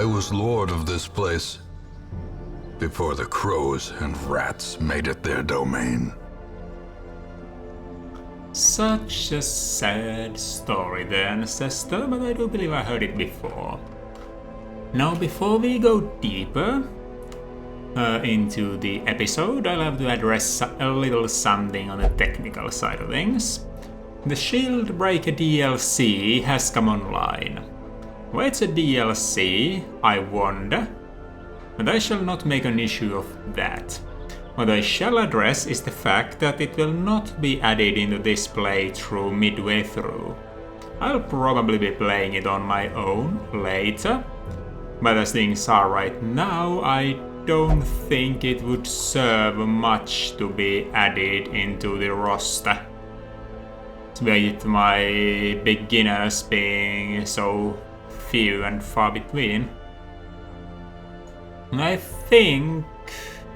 I was lord of this place before the crows and rats made it their domain. Such a sad story then, sister, but I do believe I heard it before. Now, before we go deeper into the episode, I'll have to address a little something on the technical side of things. The Shield Breaker DLC has come online. Why it's a DLC, I wonder, but I shall not make an issue of that. What I shall address is the fact that it will not be added into this playthrough midway through. I'll probably be playing it on my own later, but as things are right now, I don't think it would serve much to be added into the roster. With my beginners being so few and far between. I think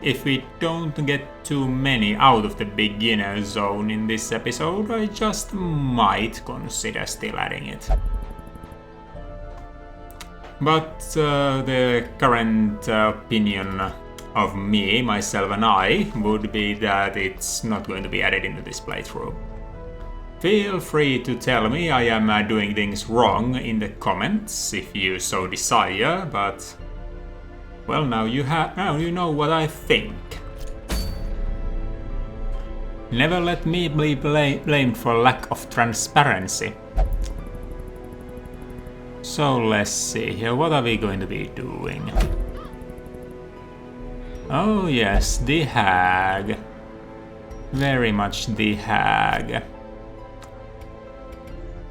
if we don't get too many out of the beginner zone in this episode, I just might consider still adding it. But the current opinion of me, myself and I would be that it's not going to be added into this playthrough. Feel free to tell me I am doing things wrong in the comments if you so desire, but well, now you know what I think. Never let me be blamed for lack of transparency. So let's see here, what are we going to be doing? Oh yes, the hag. Very much the hag.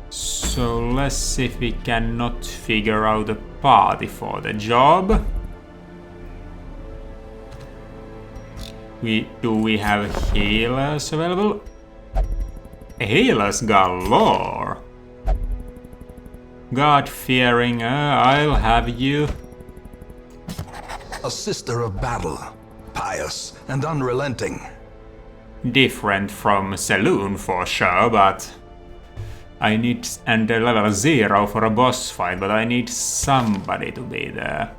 So let's see if we cannot figure out a party for the job. Do we have healers available? Healers galore! God-fearing, I'll have you. A sister of battle, pious and unrelenting. Different from Saloon for sure, but I need and level 0 for a boss fight, but I need somebody to be there.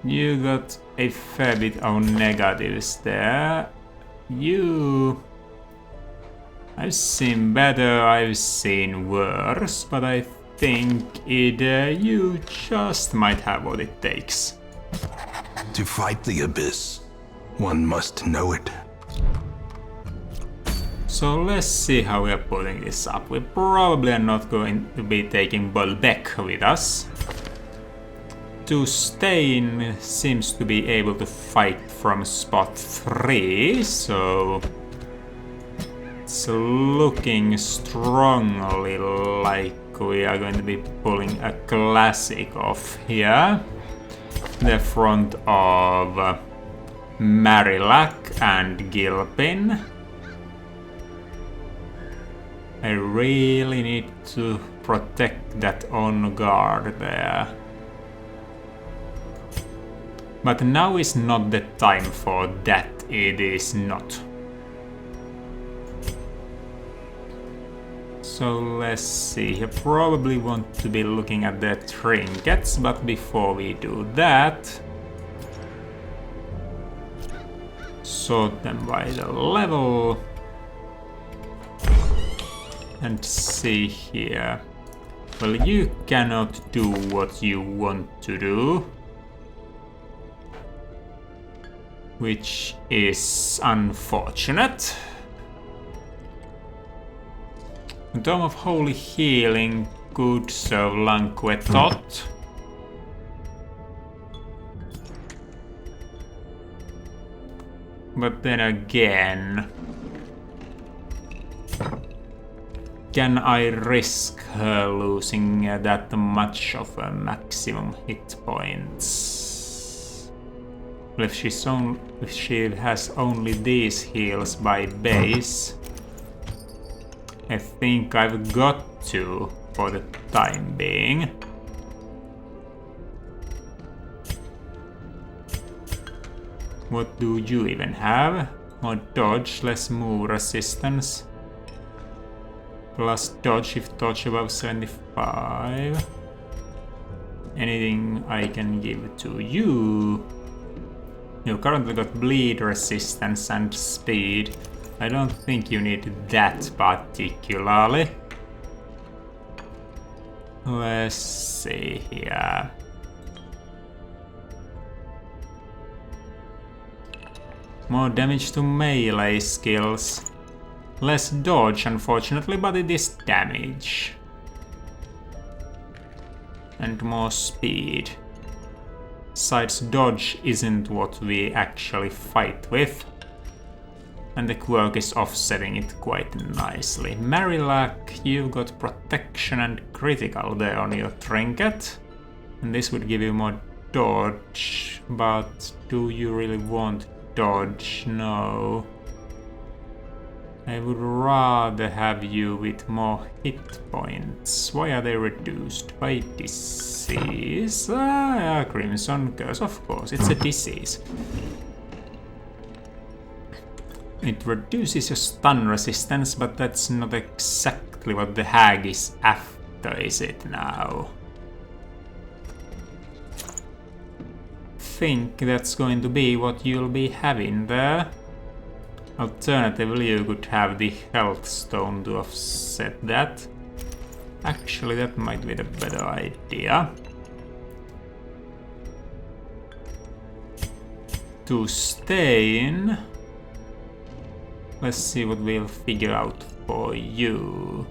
You got a fair bit of negatives there. I've seen better, I've seen worse, but I think you just might have what it takes. To fight the abyss, one must know it. So let's see how we are putting this up. We probably are not going to be taking Bolbeck with us. Stain seems to be able to fight from spot 3, so it's looking strongly like we are going to be pulling a classic off here. The front of Marillac and Gilpin. I really need to protect that on guard there. But now is not the time for that, it is not. So let's see, I probably want to be looking at the trinkets, but before we do that, sort them by the level. And see here. Well, you cannot do what you want to do, which is unfortunate. Dome of Holy Healing could serve Lanquetot. But then again, can I risk her losing that much of a maximum hit points? Well, if she has only these heals by base, I think I've got to for the time being. What do you even have? More dodge, less move resistance. Plus dodge if dodge above 75. anything I can give to you? You currently got bleed resistance and speed. I don't think you need that particularly. Let's see here. More damage to melee skills. Less dodge, unfortunately, but it is damage. And more speed. Besides, dodge isn't what we actually fight with. And the quirk is offsetting it quite nicely. Marillac, you've got protection and critical there on your trinket. And this would give you more dodge. But do you really want dodge? No. I would rather have you with more hit points. Why are they reduced? By disease? Crimson Curse, of course, it's a disease. It reduces your stun resistance, but that's not exactly what the hag is after, is it now? Think that's going to be what you'll be having there. Alternatively, you could have the health stone to offset that. Actually, that might be the better idea. To stay in, let's see what we'll figure out for you.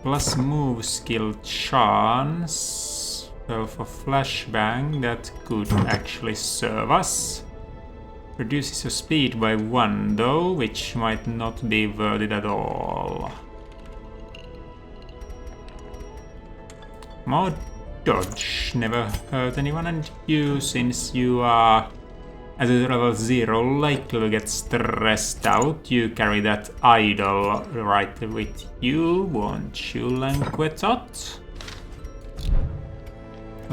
Plus move skill chance. Well, for flashbang, that could actually serve us. Reduces your speed by 1 though, which might not be worth it at all. More dodge never hurt anyone, and you, since you are at a level 0 likely to get stressed out, you carry that idol right with you, won't you, Lanquetot?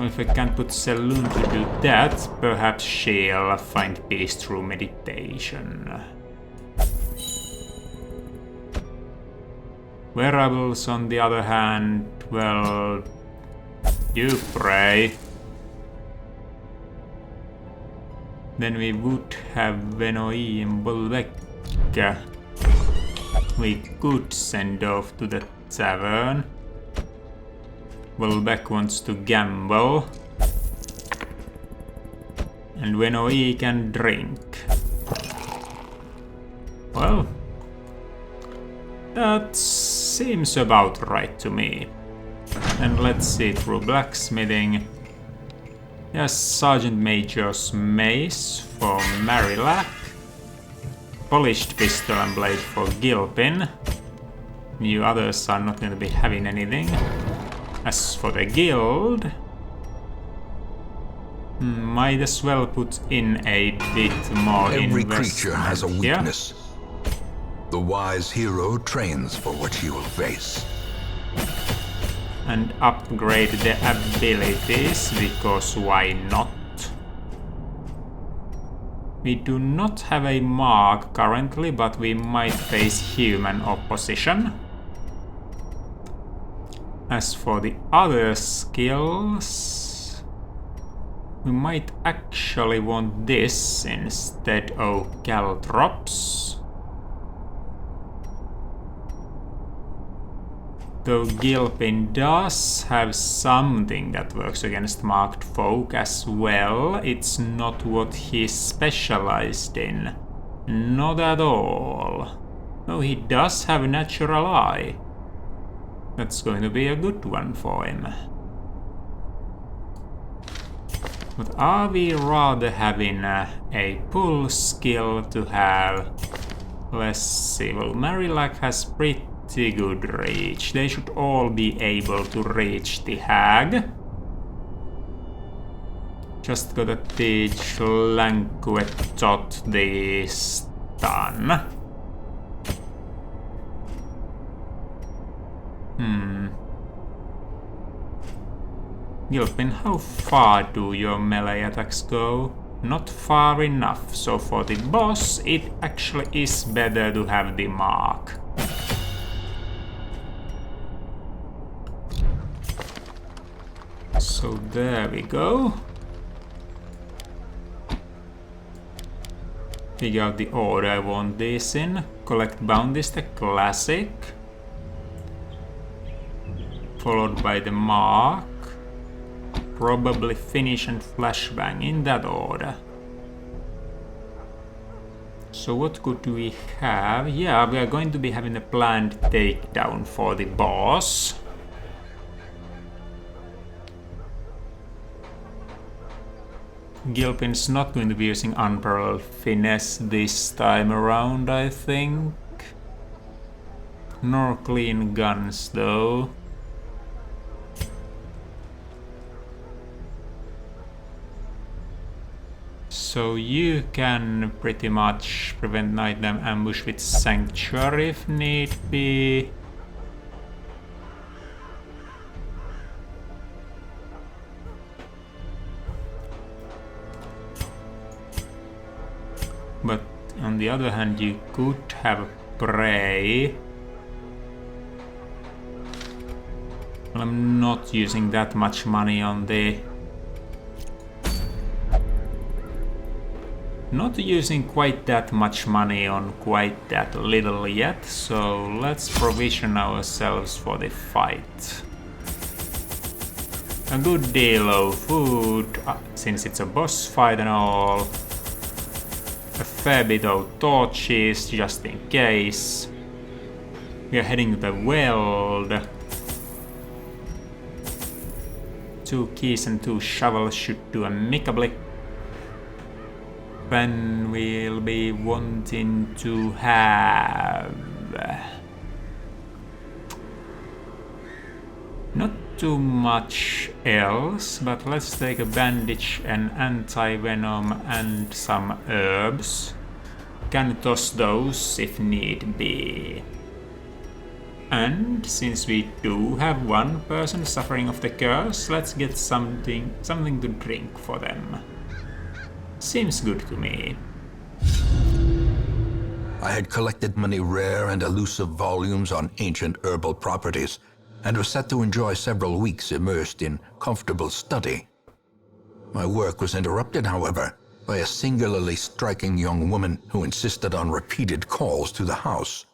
If I can't put Saloon to do that, perhaps she'll find peace through meditation. Wearables, on the other hand, well, you pray. Then we would have Venoi and Bolbecca. We could send off to the tavern. Welbeck wants to gamble. And Venoi can drink. Well, that seems about right to me. And let's see through blacksmithing. Yes, Sergeant Major's mace for Marillac. Polished pistol and blade for Gilpin. You others are not going to be having anything. As for the guild, might as well put in a bit more Every investment creature has a here. weakness. The wise hero trains for what he will face. And upgrade the abilities, because why not? We do not have a mark currently, but we might face human opposition. As for the other skills, we might actually want this instead of Caltrops. Though Gilpin does have something that works against marked folk as well, it's not what he's specialized in. Not at all. Though he does have a natural eye. That's going to be a good one for him. But are we rather having a pull skill to have? Let's see, well, Marillac has pretty good reach. They should all be able to reach the hag. Just gotta teach Lanquetot the stun. Gilpin, how far do your melee attacks go? Not far enough, so for the boss it actually is better to have the mark. So there we go. Figure out the order I want this in. Collect bounties, the classic. Followed by the mark. Probably finish and flashbang in that order. So what could we have? Yeah, we are going to be having a planned takedown for the boss. Gilpin's not going to be using unparalleled finesse this time around, I think. Nor clean guns though. So you can pretty much prevent nighttime ambush with Sanctuary if need be. But on the other hand, you could have Prey. I'm not using that much money on the... Not using quite that much money on quite that little yet, so let's provision ourselves for the fight. A good deal of food, since it's a boss fight and all. A fair bit of torches, just in case. We are heading to the weld. 2 keys and 2 shovels should do amicably. Then we'll be wanting to have... Not too much else, but let's take a bandage, an anti-venom and some herbs. Can toss those if need be. And since we do have one person suffering of the curse, let's get something to drink for them. Seems good to me. I had collected many rare and elusive volumes on ancient herbal properties, and was set to enjoy several weeks immersed in comfortable study. My work was interrupted, however, by a singularly striking young woman who insisted on repeated calls to the house.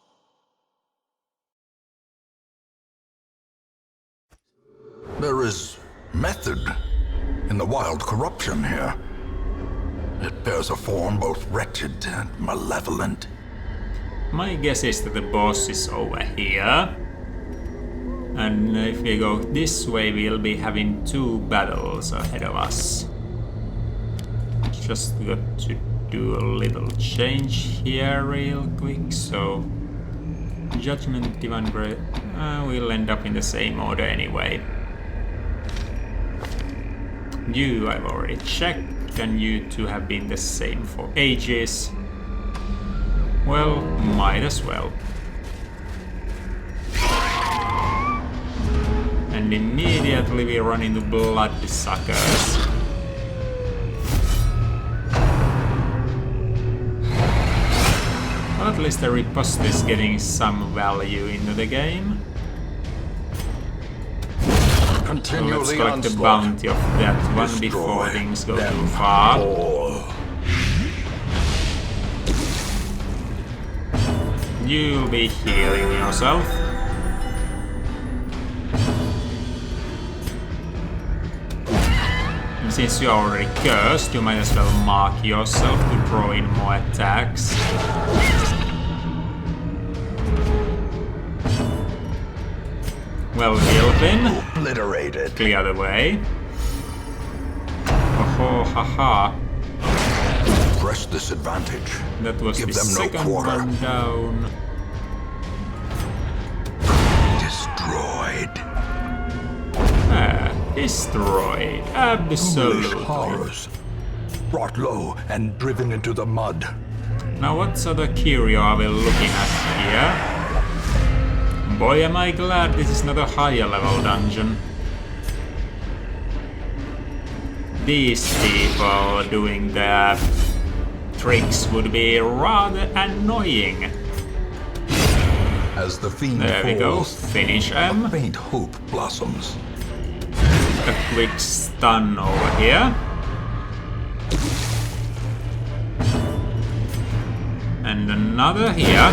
There is method in the wild corruption here. It bears a form both wretched and malevolent. My guess is that the boss is over here. And if we go this way, we'll be having 2 battles ahead of us. Just got to do a little change here real quick, so... Judgment, Divine Breath... we'll end up in the same order anyway. You I've already checked, and you 2 have been the same for ages. Well, might as well. And immediately we run into bloodsuckers. Well, at least the riposte is getting some value into the game. So let's collect the bounty of that one before things go too far. You'll be healing yourself. And since you're already cursed, you might as well mark yourself to draw in more attacks. Well, Gilpin, Obliterated. clear the way. Oh, haha. Press this advantage. That was Give the them no second quarter. one down. Destroyed. Destroyed. Foolish Absolutely. horrors. Brought low and driven into the mud. Now what sort of curio are we looking at here? Boy, am I glad this is not a higher level dungeon. These people doing their tricks would be rather annoying. As the fiend There we go, falls, finish a him. faint hope blossoms. a quick stun over here. And another here.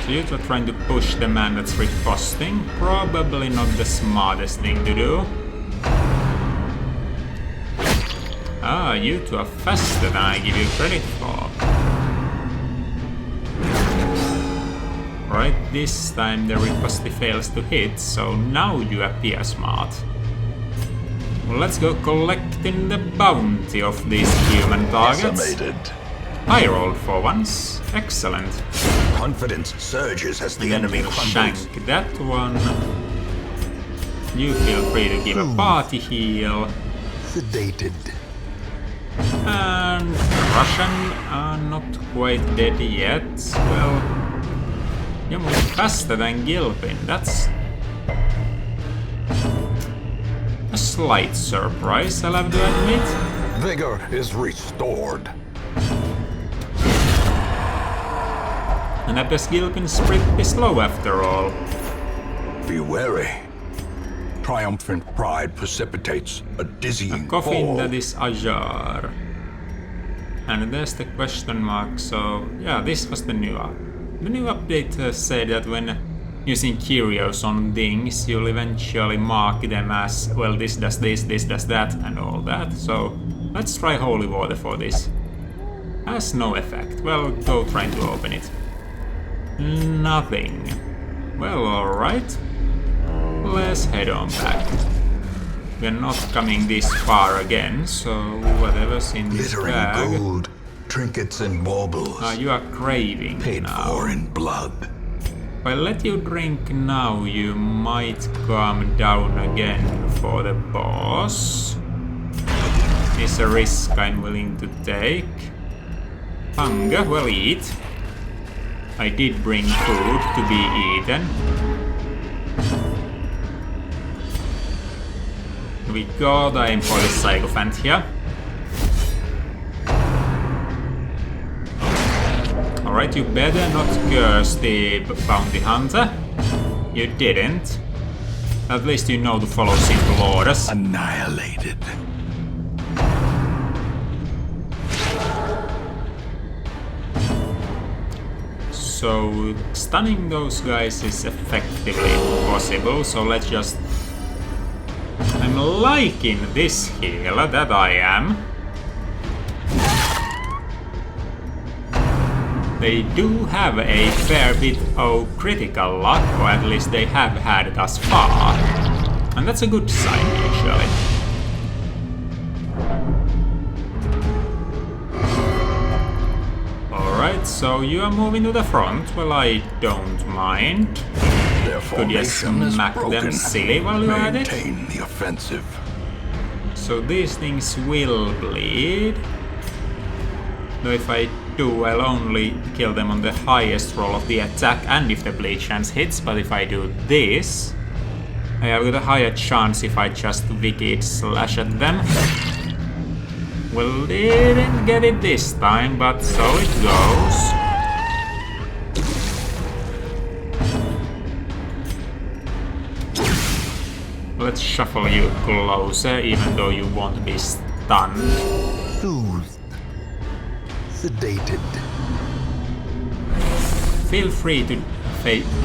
So you're trying to push the man that's riposting. Probably not the smartest thing to do. Ah, you two are faster than I give you credit for. Right, this time the riposte fails to hit, so now you appear smart. Well, let's go collecting the bounty of these human targets. Decimated. I rolled for once. Excellent. Confidence surges as the Then enemy we'll crumbles. shank that one. You feel free to give a party heal. Sedated. And Russian are not quite dead yet. Well, you're moving faster than Gilpin. That's a slight surprise, I'll have to admit. Vigor is restored. And that the Gilpin's pretty slow after all. Be wary. Triumphant pride precipitates a dizzying Coffin fall. that is ajar. And there's the question mark, so yeah, this was the new update. The new update said that when using curios on things, you'll eventually mark them as, well, this does this does that, and all that. So let's try holy water for this. Has no effect. Well, go trying to open it. Nothing. Well, alright. Let's head on back. We're not coming this far again, so whatever's in this Glittering bag. gold, trinkets and baubles. You are craving Paid now. for in blood. If I let you drink now, you might calm down again for the boss. It's a risk I'm willing to take. Hunger, well, eat. I did bring food to be eaten. We got aim for the Sycophant here. Alright, you better not curse the bounty hunter. You didn't. At least you know to follow simple orders. Annihilated. So stunning those guys is effectively impossible, so let's just... I'm liking this healer, that I am. They do have a fair bit of critical luck, or at least they have had thus far. And that's a good sign, actually. Alright, so you are moving to the front. Well, I don't mind. Their Could you formation is smack broken. them silly while you're at it? Maintain the offensive. So these things will bleed. Though if I do, I'll only kill them on the highest roll of the attack and if the bleed chance hits, but if I do this, I have got a higher chance if I just wicked slash at them. Well, didn't get it this time, but so it goes. Let's shuffle you closer, even though you won't be stunned. Soothed. Sedated. Feel free to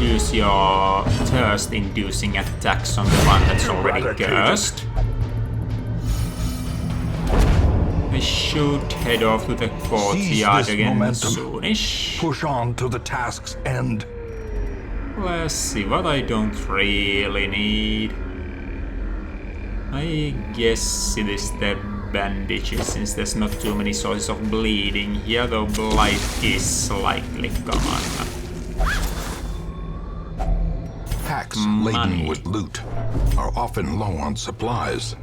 use your thirst-inducing attacks on the one that's already cursed. I should head off to the courtyard this again momentum. soonish. Push on to the task's end. Let's see what I don't really need. I guess it is the bandages, since there's not too many sources of bleeding here, though blight is slightly gone. Packs Money. laden with loot are often low on supplies.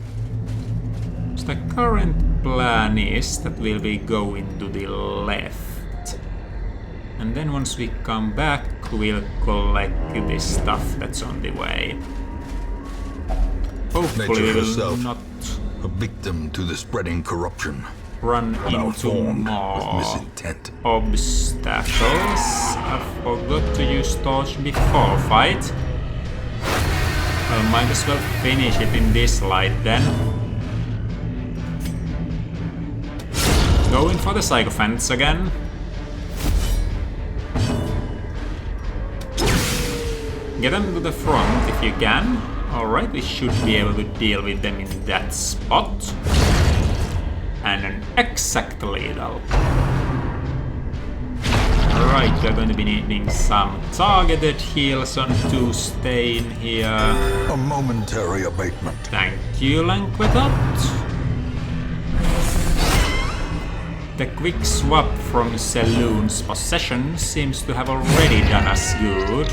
So the current plan is that we'll be going to the left. And then once we come back, we'll collect this stuff that's on the way. Hopefully Nature we will herself, not... a victim to the spreading corruption. run into Malformed with more misintent. obstacles. I forgot to use torch before fight. Well, might as well finish it in this light then. Going for the sycophants again. Get them to the front if you can. Alright, we should be able to deal with them in that spot. And an exact lethal. Alright, we're going to be needing some targeted heals on to stay in here. A momentary abatement. Thank you, Lanquetot. The quick swap from Saloon's possession seems to have already done us good.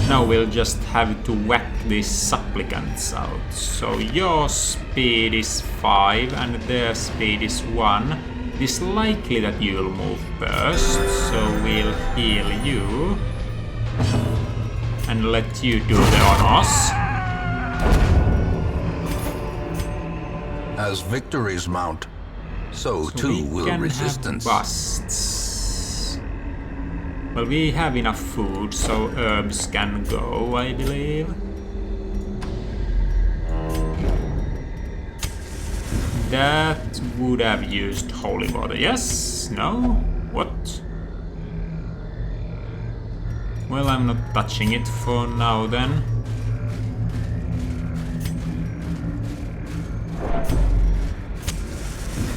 Now we'll just have to whack these supplicants out. So your speed is 5 and their speed is 1. It is likely that you'll move first, so we'll heal you. And let you do the honors. As victories mount, so too will resistance. Have busts. Well, we have enough food, so herbs can go, I believe. That would have used holy water. Yes? No? What? Well, I'm not touching it for now then.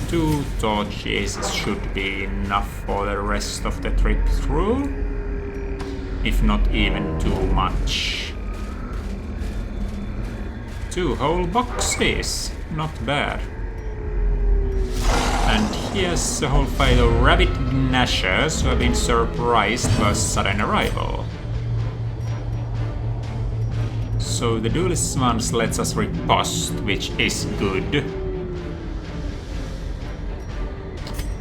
Two torches should be enough for the rest of the trip through, if not even too much. 2 whole boxes, not bad. And here's a whole fight of rabbit gnashers who have been surprised by sudden arrival. So the duelist ones lets us riposte, which is good.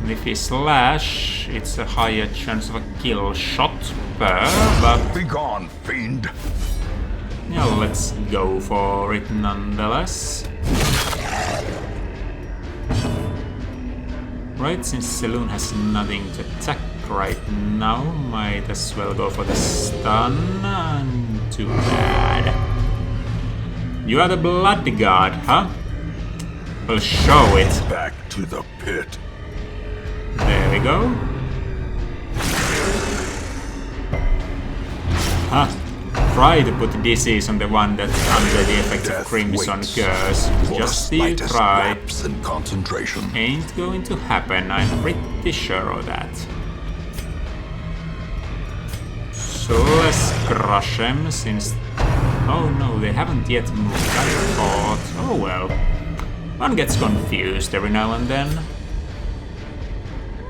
And if we slash, it's a higher chance of a kill shot but... Begone, fiend! Yeah, let's go for it nonetheless. Right, since Saloon has nothing to attack right now, might as well go for the stun, and too bad. You are the blood god, huh? We'll show it. Back to the pit. There we go. Huh. Try to put disease on the one that's under the effect of Crimson Curse. Just you try. And concentration. Ain't going to happen, I'm pretty sure of that. So let's crush them since... Oh no, they haven't yet moved, I thought. Oh well. One gets confused every now and then.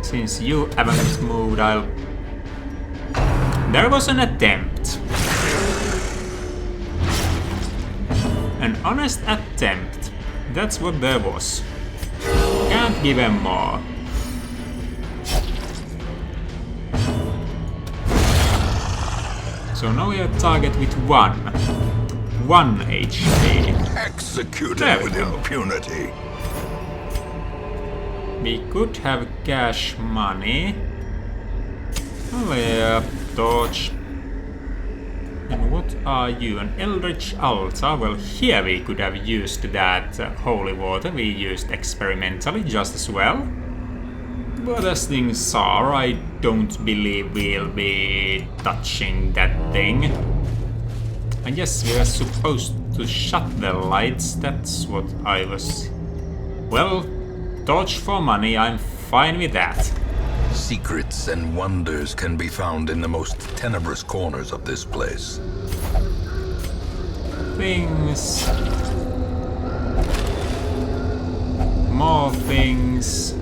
Since you haven't moved, I'll... There was an attempt. An honest attempt. That's what there was. Can't give him more. So now we are target with 1 HP. Executed with impunity. We could have cash money. Oh yeah, torch. And what are you? An Eldritch Altar? Well, here we could have used that holy water. We used experimentally just as well. But as things are, I don't believe we'll be touching that thing. I guess we are supposed to shut the lights. That's what I was... Well, torch for money, I'm fine with that. Secrets and wonders can be found in the most tenebrous corners of this place. Things. More things.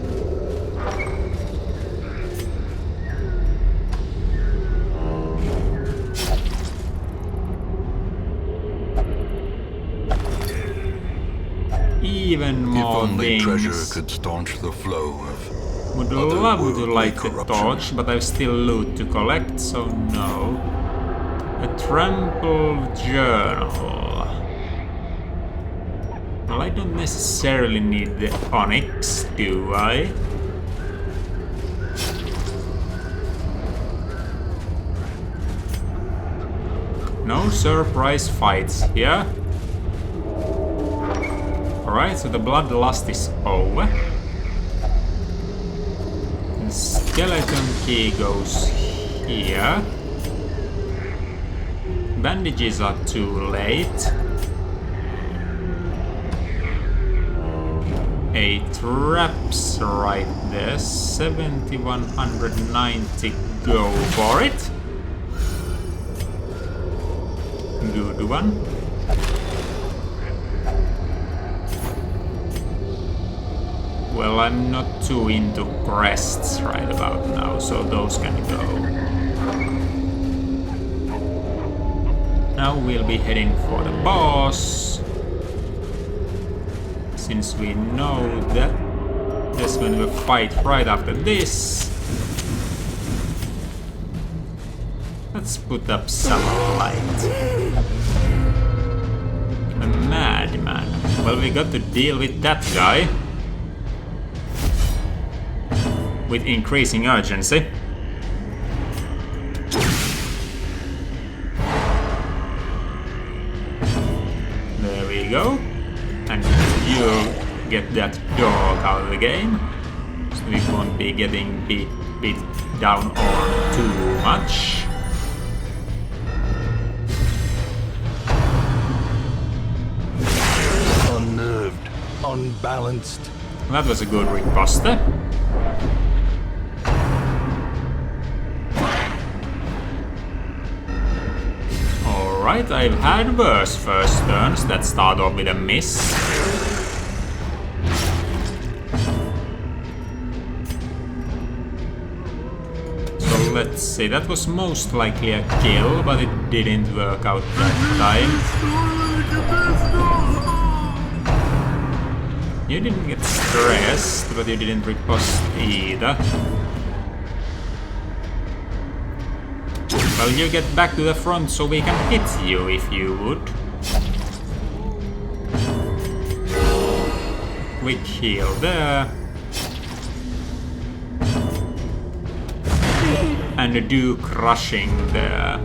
Even more if only things. treasure could staunch the flow of... Would love to light the torch, but I've still loot to collect, so no. A trampled journal. Well, I don't necessarily need the onyx, do I? No surprise fights here. Alright, so the bloodlust is over. The skeleton key goes here. Bandages are too late. A trap's right there. 7190. Go for it. Good one. Well, I'm not too into crests right about now, so those can go. Now we'll be heading for the boss. Since we know that there's going to be a fight right after this. Let's put up some light. A madman. Well, we got to deal with that guy. With increasing urgency. There we go. And you get that dog out of the game. So we won't be getting beat down on too much. Unnerved, unbalanced. That was a good riposte. Alright, I've had worse first turns that start off with a miss. So let's see, that was most likely a kill, but it didn't work out that time. You didn't get stressed, but you didn't riposte either. Well, you get back to the front so we can hit you if you would. Quick heal there. And do crushing there.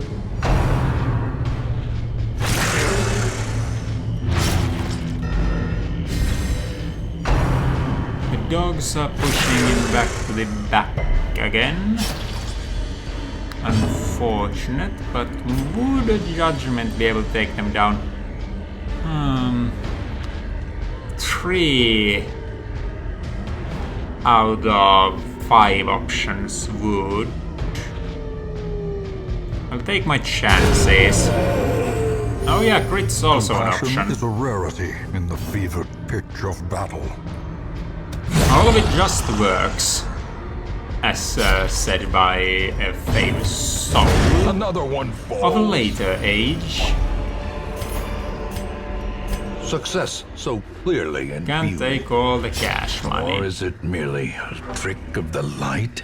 The dogs are pushing him back to the back again. Unfortunate, but would a judgment be able to take them down? 3 out of 5 options would. I'll take my chances. Oh yeah, crit's also an Compassion option. is a rarity in the fevered pitch of battle. All of it just works. As said by a famous soul Another one falls. of a later age. Success so clearly in Can't view. take all the cash money. Or is it merely a trick of the light?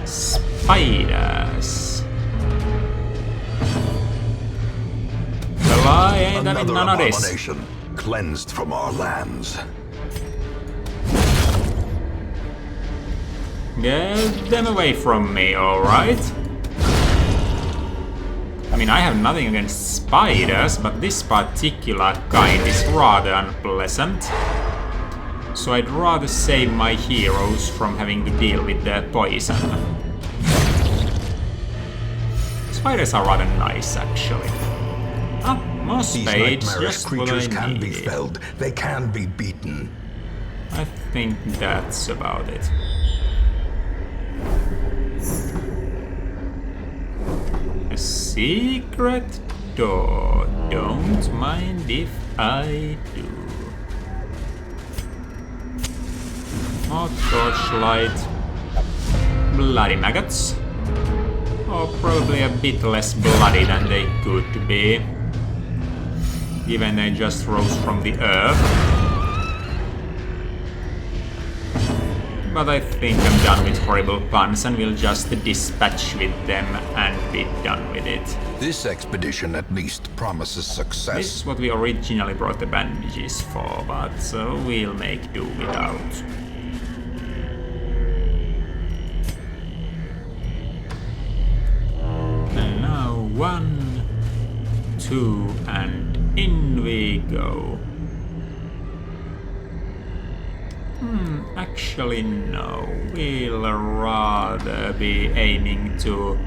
Spiders. Well, I ain't having Another none of this. abomination cleansed from our lands. Get them away from me, alright? I mean, I have nothing against spiders, but this particular kind is rather unpleasant. So I'd rather save my heroes from having to deal with their poison. Spiders are rather nice, actually. Ah, more These spades, nightmarish just what I creatures can be needed. felled. They can be beaten. I think that's about it. A secret door. Don't mind if I do. More torchlight. Bloody maggots. Or probably a bit less bloody than they could be. Given they just rose from the earth. But I think I'm done with horrible puns and we'll just dispatch with them and be done with it. This expedition at least promises This success. is what we originally brought the bandages for, but we'll make do without. And now 1, 2, and in we go. Actually no, we'll rather be aiming to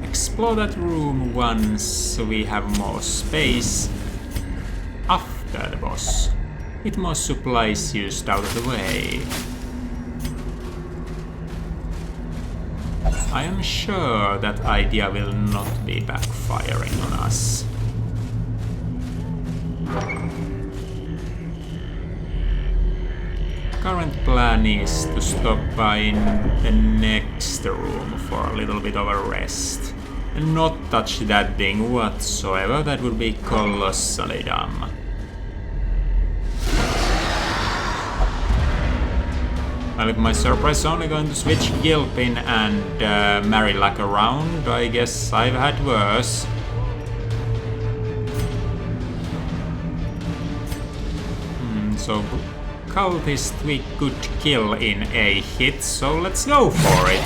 explore that room once we have more space after the boss, with more supplies used out of the way. I am sure that idea will not be backfiring on us. Current plan is to stop by in the next room for a little bit of a rest and not touch that thing whatsoever. That would be colossally dumb. Well, if my surprise is only going to switch Gilpin and Marillac around, I guess I've had worse. So cultist we could kill in a hit, so let's go for it.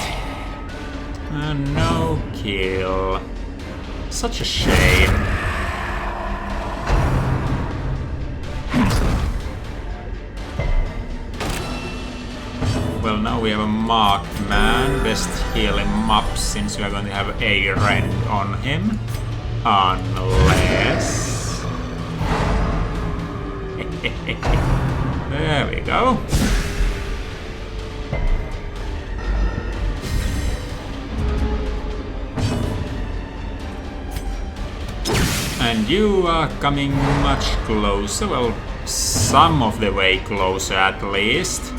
No kill. Such a shame. Well, now we have a marked man. Best heal him up since we are going to have a rend on him. Unless... There we go. And you are coming much closer, well, some of the way closer at least.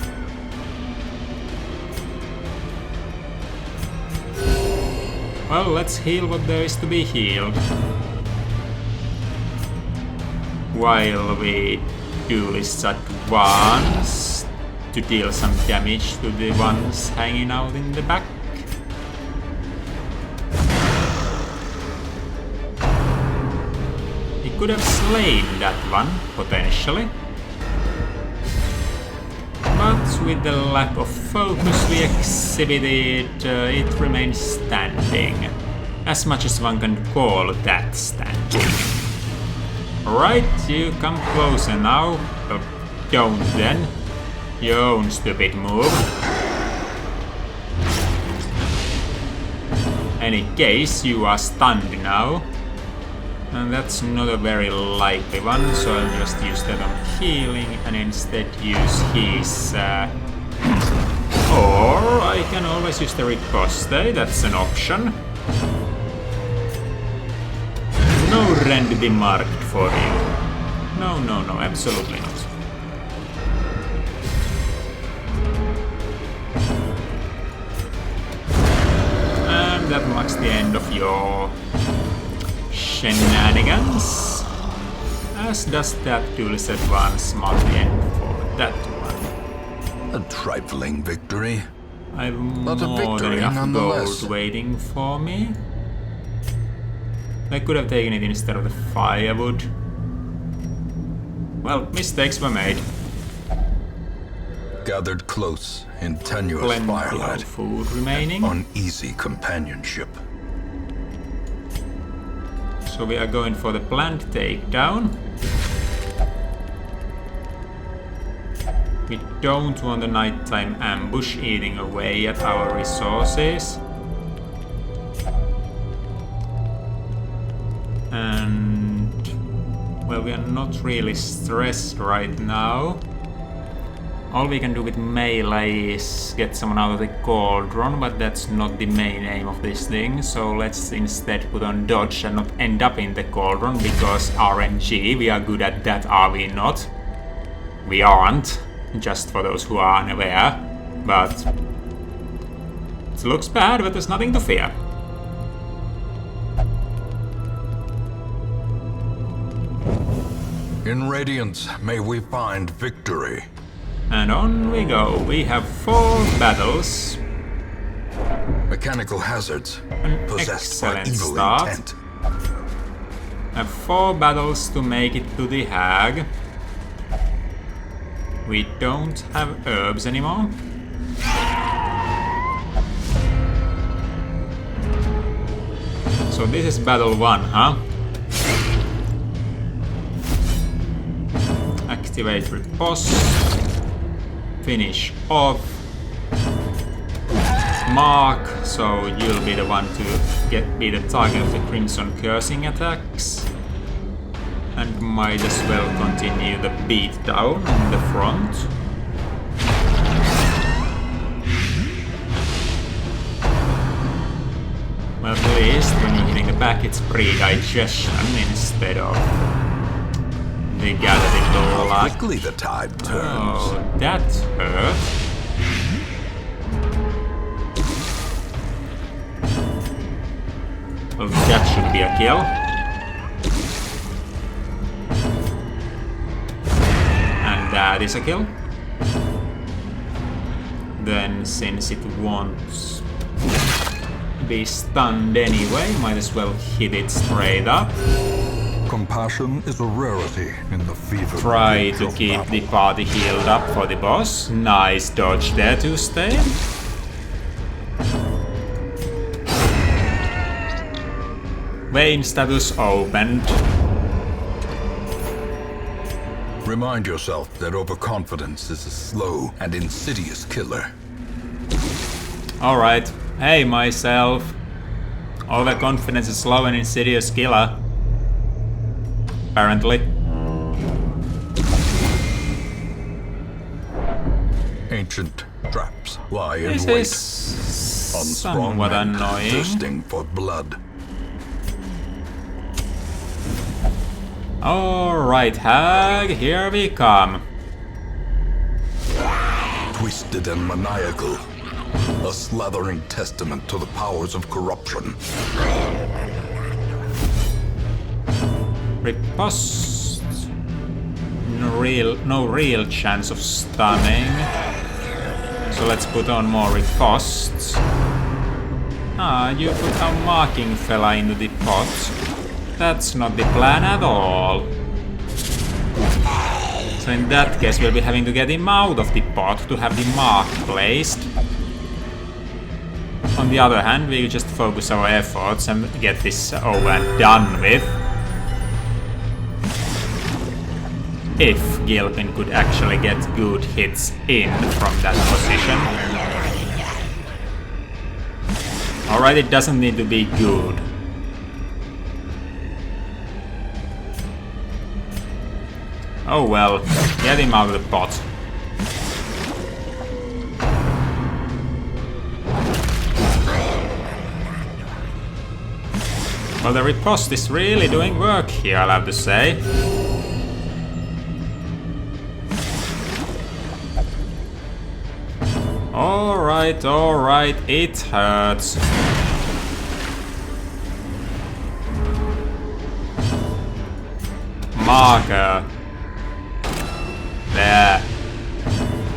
Well, let's heal what there is to be healed. While we duelists advance to deal some damage to the ones hanging out in the back. He could have slain that one, potentially. But with the lack of focus we exhibited, it remains standing. As much as one can call that standing. Right, you come closer now. Don't then. Your own stupid move. Any case, you are stunned now. And that's not a very likely one, so I'll just use that on healing and instead use his... Or I can always use the riposte, that's an option. No rend demarked for you. No, absolutely not. And that marks the end of your shenanigans. As does that duelist advance mark the end for that one. A trifling victory. I've But a more victory than enough nonetheless. gold waiting for me. I could have taken it instead of the firewood. Well, mistakes were made. Gathered close in tenuous Plenty firelight. of food remaining. Uneasy companionship. So we are going for the planned takedown. We don't want a nighttime ambush eating away at our resources. And... well, we are not really stressed right now. All we can do with melee is get someone out of the cauldron, but that's not the main aim of this thing, so let's instead put on dodge and not end up in the cauldron, because RNG, we are good at that, are we not? We aren't, just for those who are unaware, but it looks bad, but there's nothing to fear. In Radiance, may we find victory. And on we go. We have 4 battles. Mechanical hazards An possessed by excellent evil start. intent. I have 4 battles to make it to the hag. We don't have herbs anymore. So this is battle 1, huh? Activate riposte. Finish off. Mark, so you'll be the one to be the target of the Crimson Cursing attacks. And might as well continue the beatdown in the front. Well, at least when you're hitting the back, it's pre-digestion instead of the gathering blood. Quickly the tide turns. Oh, that hurt. Well, that should be a kill. And that is a kill. Then, since it won't be stunned anyway, might as well hit it straight up. Compassion is a rarity in the fever. Try to keep the party healed up for the boss. Nice dodge there to stay. Vein status opened. Remind yourself that overconfidence is a slow and insidious killer. Alright. Hey, myself. Overconfidence is slow and insidious killer. Apparently. Ancient traps lie in This wait. is Unstrung somewhat men annoying. thirsting for blood. Alright, hag, here we come. Twisted and maniacal. A slathering testament to the powers of corruption. Riposte. No real chance of stunning. So let's put on more riposte. Ah, you put a marking fella into the pot. That's not the plan at all. So in that case we'll be having to get him out of the pot to have the mark placed. On the other hand, we just focus our efforts and get this over and done with. If Gilpin could actually get good hits in from that position. Alright, it doesn't need to be good. Oh well, get him out of the pot. Well, the riposte is really doing work here, I'll have to say. Alright, it hurts. Marker. There.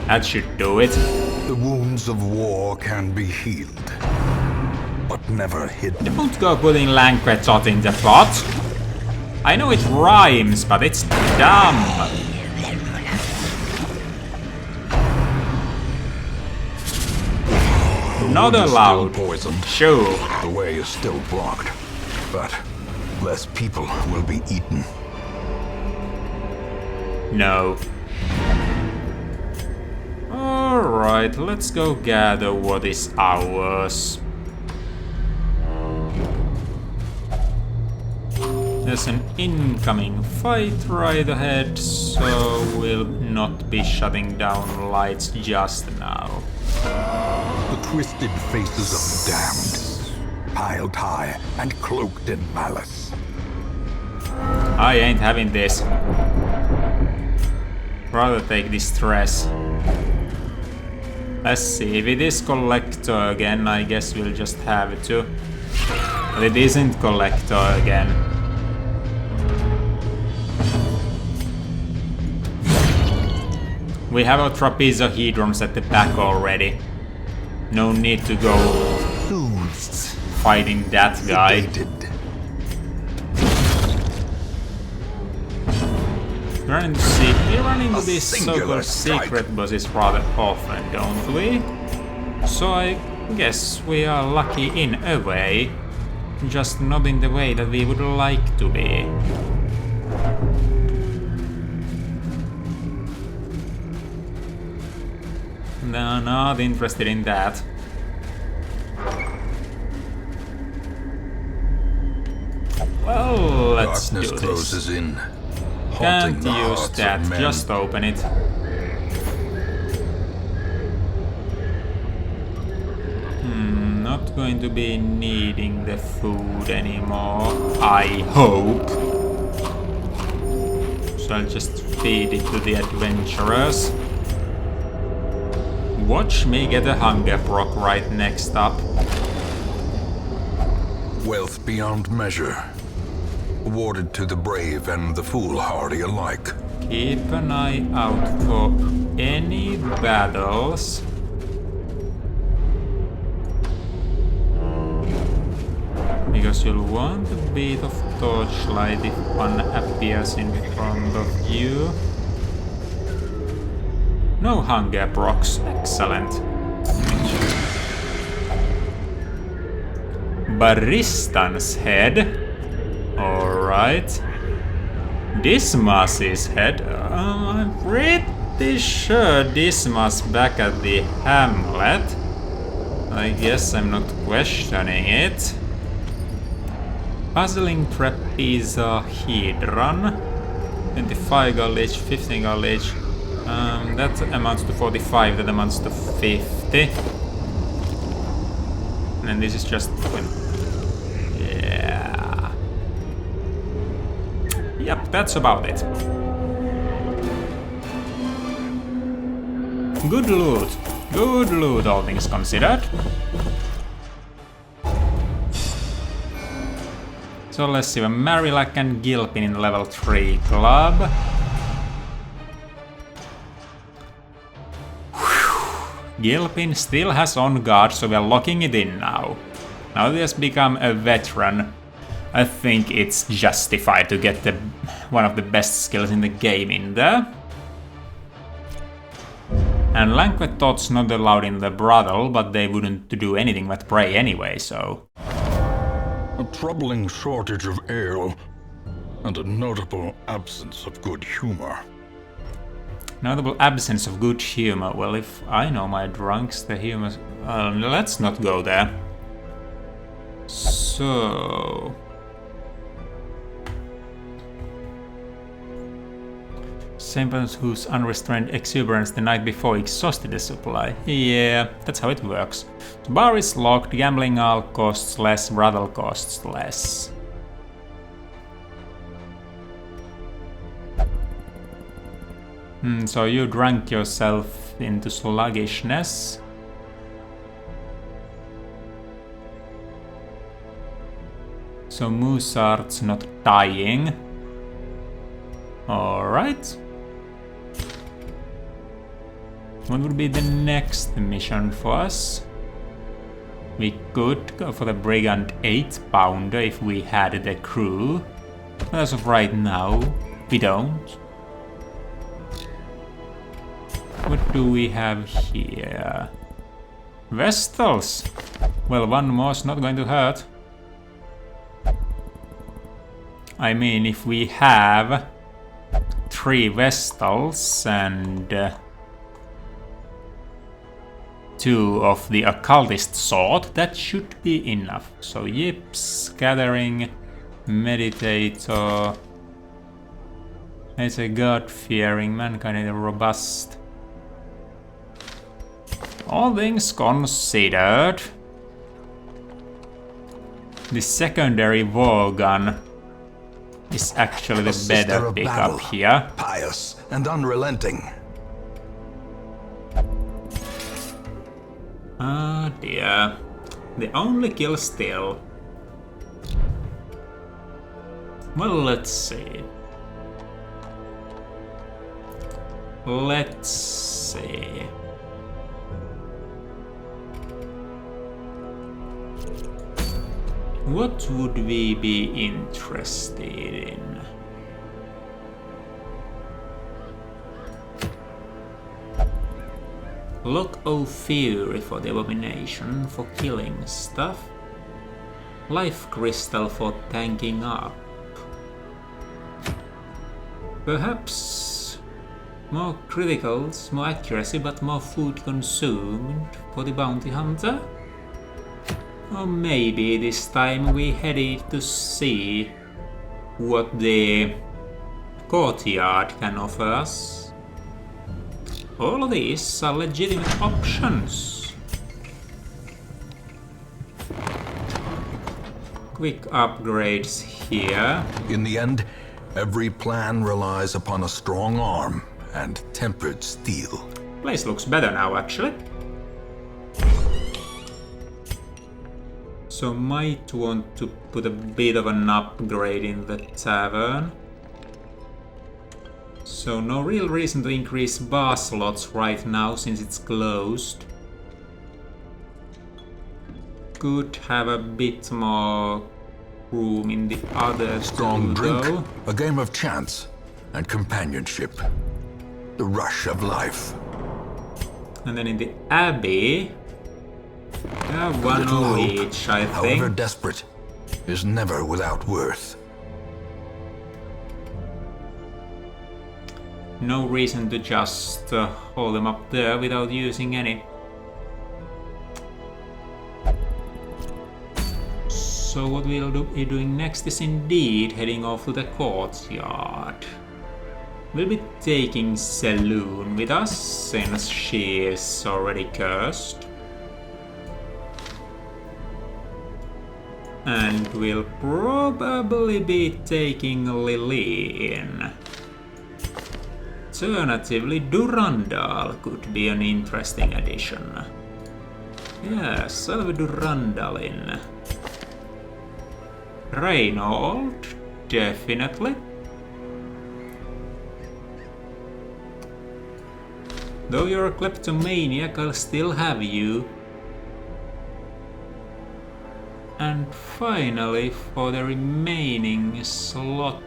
That should do it. The wounds of war can be healed, but never hidden. Don't go putting Lanquetot in the pot. I know it rhymes, but it's dumb. Not allowed. Poisoned. Sure. The way is still blocked, but less people will be eaten. No. Alright, let's go gather what is ours. There's an incoming fight right ahead, so we'll not be shutting down lights just now. The twisted faces of the damned, piled high and cloaked in malice. I ain't having this. Rather take this stress. Let's see, if it is Collector again, I guess we'll just have to. But it isn't Collector again. We have our trapezohedrons at the back already. No need to go Soothes, fighting that guy. sedated. Trying to see, we run into A these singular so-called strike. secret bosses rather often, don't we? So I guess we are lucky in a way, just not in the way that we would like to be. No, not interested in that. Well, let's Darkness do closes this. in, haunting Can't the use hearts that, of men. just open it. Not going to be needing the food anymore, I hope. So I'll just feed it to the adventurers. Watch me get a hunger proc right next up. Wealth beyond measure, awarded to the brave and the foolhardy alike. Keep an eye out for any battles. Because you'll want a bit of torchlight if one appears in front of you. No hunger procs, excellent. Baristan's head. Alright. Dismas's head. I'm pretty sure Dismas back at the hamlet. I guess I'm not questioning it. Puzzling trapezohedron. 25 gallage, 15 gallage. That amounts to 45, that amounts to 50. And this is just... yeah. Yep, that's about it. Good loot. Good loot, all things considered. So let's see, Marillac and Gilpin in level 3 club. Gilpin still has on guard, so we're locking it in now. Now that he has become a veteran, I think it's justified to get one of the best skills in the game in there. And Lanquet Tots not allowed in the brothel, but they wouldn't do anything but pray anyway, so... A troubling shortage of ale, and a notable absence of good humor. Notable absence of good humor. Well, if I know my drunks, the humor... let's not go there. So... same person whose unrestrained exuberance the night before exhausted the supply. Yeah, that's how it works. The bar is locked, gambling all costs less, brothel costs less. So you drank yourself into sluggishness. So Musart's not dying. Alright. What would be the next mission for us? We could go for the Brigand 8-pounder if we had the crew. But as of right now, we don't. What do we have here? Vestals! Well, one more's not going to hurt. I mean, if we have 3 Vestals and 2 of the occultist sort, that should be enough. So Yips, Gathering, Meditator. It's a God-fearing, mankind robust. All things considered, the secondary war gun is actually the better pickup here. Pious and unrelenting. Ah dear. The only kill still. Well, let's see. Let's see. What would we be interested in? Lock of Fury for the Abomination for killing stuff. Life Crystal for tanking up. Perhaps more criticals, more accuracy, but more food consumed for the Bounty Hunter? Or maybe this time we headed to see what the courtyard can offer us. All of these are legitimate options. Quick upgrades here. In the end, every plan relies upon a strong arm and tempered steel. Place looks better now, actually. So might want to put a bit of an upgrade in the tavern. So no real reason to increase bar slots right now since it's closed. Could have a bit more room in the other Strong drink, though. a game of chance, and companionship. The rush of life. And then in the Abbey, one Little of hope, each, I however think. desperate, is never without worth. No reason to just hold them up there without using any. So what we'll be doing next is indeed heading off to the courtyard. We'll be taking Saloon with us since she is already cursed. And we'll probably be taking Lillian. Alternatively, Durandal could be an interesting addition. Yes, I'll have Durandal in. Reynold, definitely. Though you're a kleptomaniac, I'll still have you. And finally, for the remaining slot,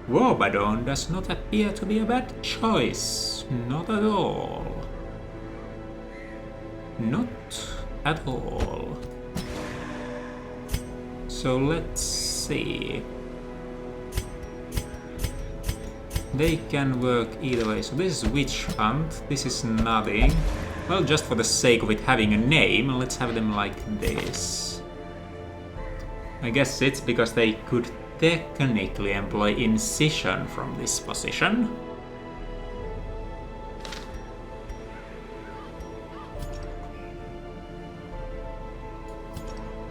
Warbadon does not appear to be a bad choice. Not at all. Not at all. So let's see. They can work either way. So this is Witch Hunt, this is nothing. Well, just for the sake of it having a name, let's have them like this. I guess it's because they could technically employ Incision from this position.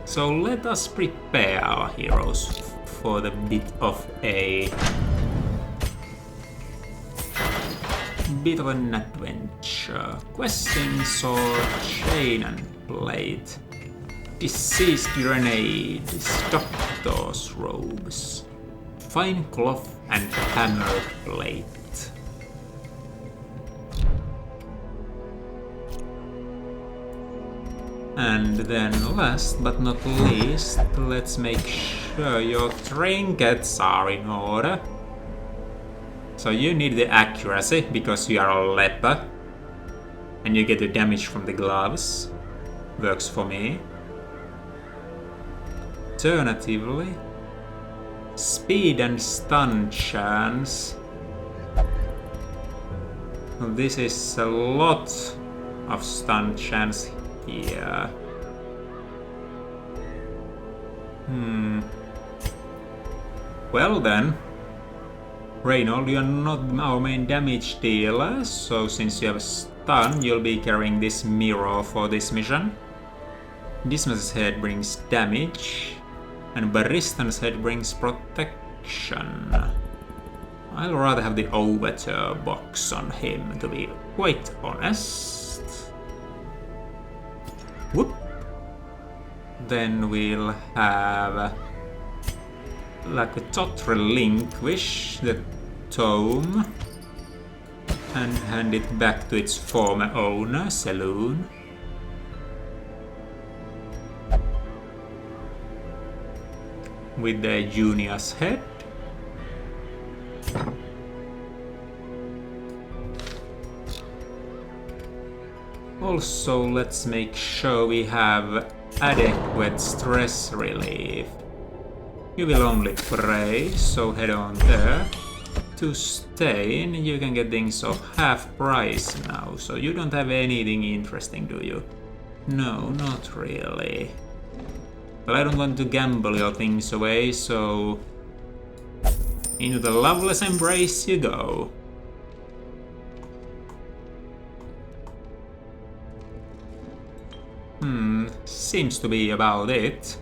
So let us prepare our heroes for the bit of an adventure. Questing sword, chain and plate. Deceased grenades, doctor's robes, fine cloth and hammer plate. And then last but not least, let's make sure your trinkets are in order. So you need the accuracy because you are a leper. And you get the damage from the gloves. Works for me. Alternatively, speed and stun chance. This is a lot of stun chance here. Well then, Reynold, you're not our main damage dealer, so since you have a stun, you'll be carrying this mirror for this mission. Dismas's head brings damage, and Baristan's head brings protection. I'll rather have the Overture box on him, to be quite honest. Whoop! Then we'll have like a tot relinquish the tome and hand it back to its former owner, Saloon. With the Junior's head. Also, let's make sure we have adequate stress relief. You will only pray, so head on there. To Stain, you can get things of half price now, so you don't have anything interesting, do you? No, not really. Well, I don't want to gamble your things away, so into the Loveless Embrace you go. Seems to be about it.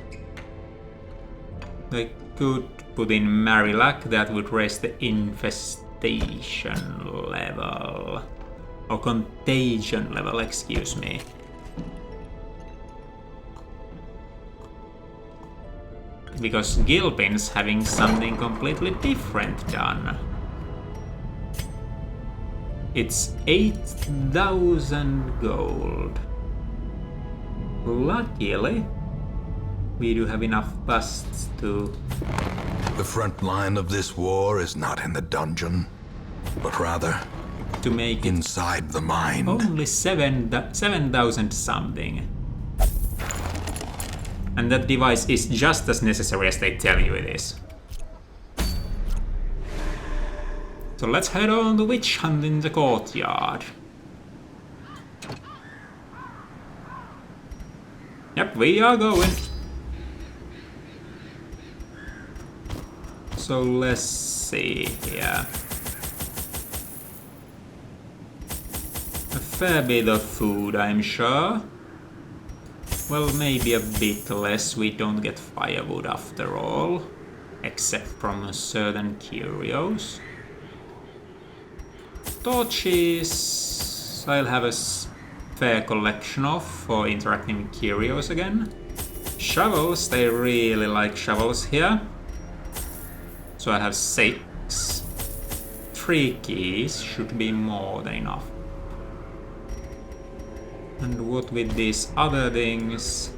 I could put in Marillac, that would raise the infestation level. Or contagion level, excuse me. Because Gilpin's having something completely different done. It's 8,000 gold. Luckily, we do have enough busts to... The front line of this war is not in the dungeon, but rather to make it inside the mind. only 7,000 something. And that device is just as necessary as they tell you it is. So let's head on the witch hunt in the courtyard. Yep, we are going. So let's see here. A fair bit of food, I'm sure. Well, maybe a bit less, we don't get firewood after all. Except from certain curios. Torches I'll have a fair collection of for interacting with curios again. Shovels, they really like shovels here. So I have 6. 3 keys should be more than enough. And what with these other things?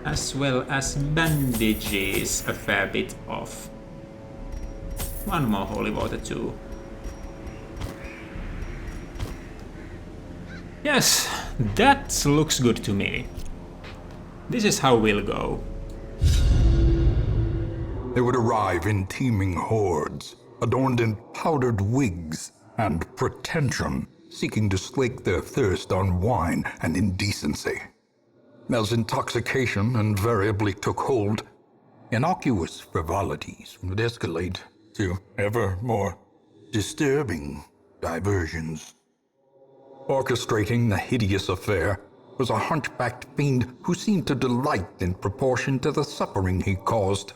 As well as bandages, a fair bit of. 1 more holy water too. Yes, that looks good to me. This is how we'll go. They would arrive in teeming hordes, adorned in powdered wigs and pretension, seeking to slake their thirst on wine and indecency. As intoxication invariably took hold, innocuous frivolities would escalate to ever more disturbing diversions. Orchestrating the hideous affair was a hunchbacked fiend who seemed to delight in proportion to the suffering he caused.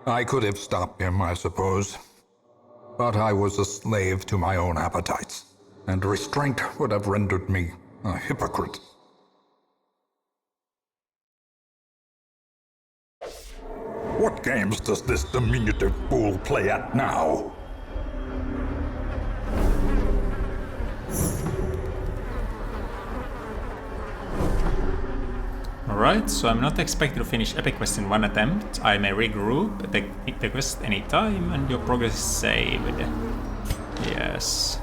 I could have stopped him, I suppose, but I was a slave to my own appetites, and restraint would have rendered me a hypocrite. What games does this diminutive fool play at now? Alright, so I'm not expected to finish Epic Quest in 1 attempt. I may regroup, take the quest anytime, and your progress is saved. Yes.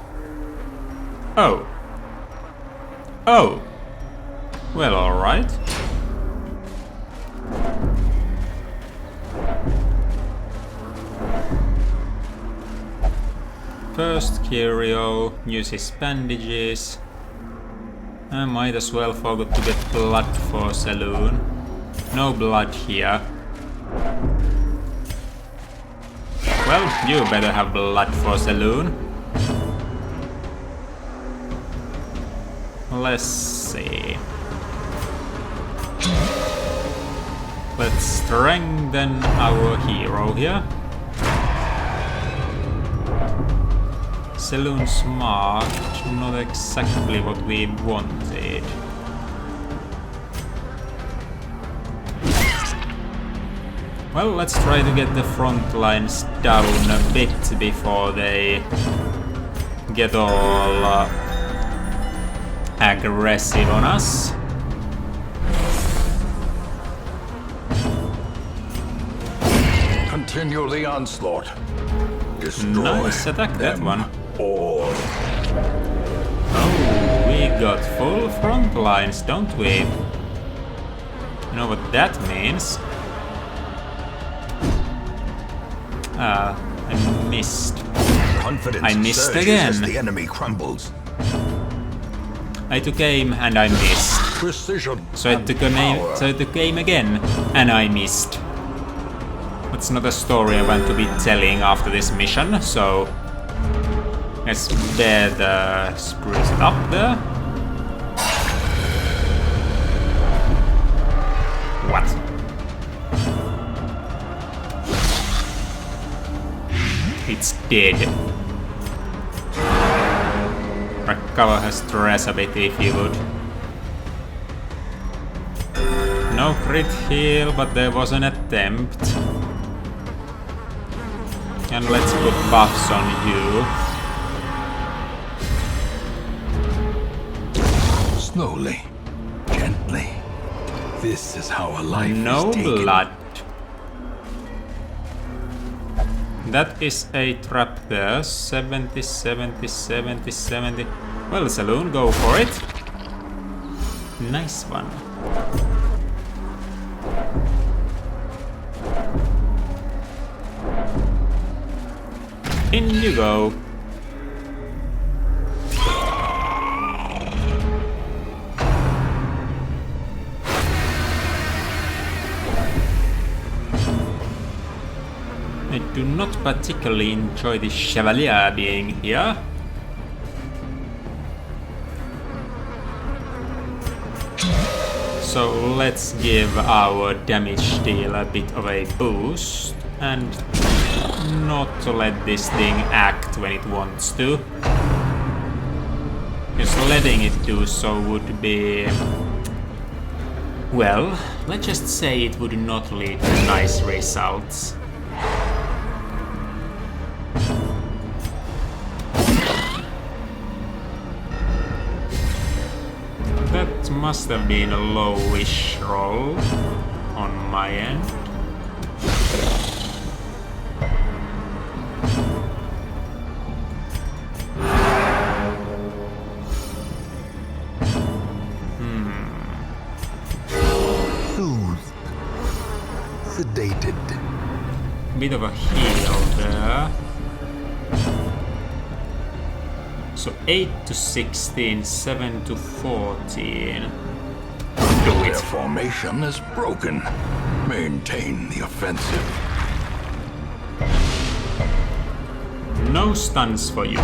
Oh. Oh. Well, alright. First curio, use his bandages. I might as well forget to get blood for Saloon. No blood here. Well, you better have blood for Saloon. Let's see. Let's strengthen our hero here. Saloon Smart, not exactly what we wanted. Well, let's try to get the front lines down a bit before they get all aggressive on us. Continue the onslaught. Destroy Nice attack, that them one. all. Oh, we got full front lines, don't we? You know what that means? Ah, I missed. Confidence I missed surges again. as the enemy crumbles. I took aim and I missed. Precision. So I took aim again and I missed. That's not a story I want to be telling after this mission, so let's better spruce it up there. What? It's dead. Recover her stress a bit if you would. No crit heal, but there was an attempt. And let's put buffs on you. Slowly, gently. This is how a life No is taken. blood. That is a trap there. 70, 70, 70, 70. Well, Saloon, go for it. Nice one. In you go. I do not particularly enjoy the Chevalier being here. So let's give our damage deal a bit of a boost and not to let this thing act when it wants to. Because letting it do so would be... well, let's just say it would not lead to nice results. That must have been a lowish roll on my end. Soothed. Sedated. Bit of a heal there. So 8 to 16, 7 to 14. Do Their it. formation is broken. Maintain the offensive. No stuns for you.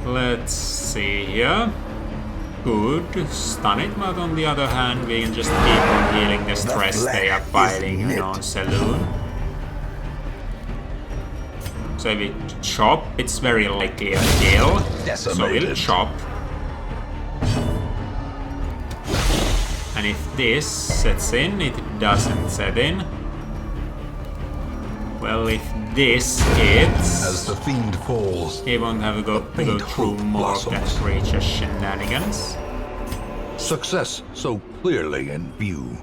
Let's see here. Good. Stun it, but on the other hand, we can just keep on healing the stress they are piling on Saloon. So if we chop, it's very likely a kill. So we'll Decimated. chop. And if this sets in, it doesn't set in. Well, if this hits, As the fiend falls, he won't have to go faint through hope more of that blossoms. creature's shenanigans. success so clearly in view.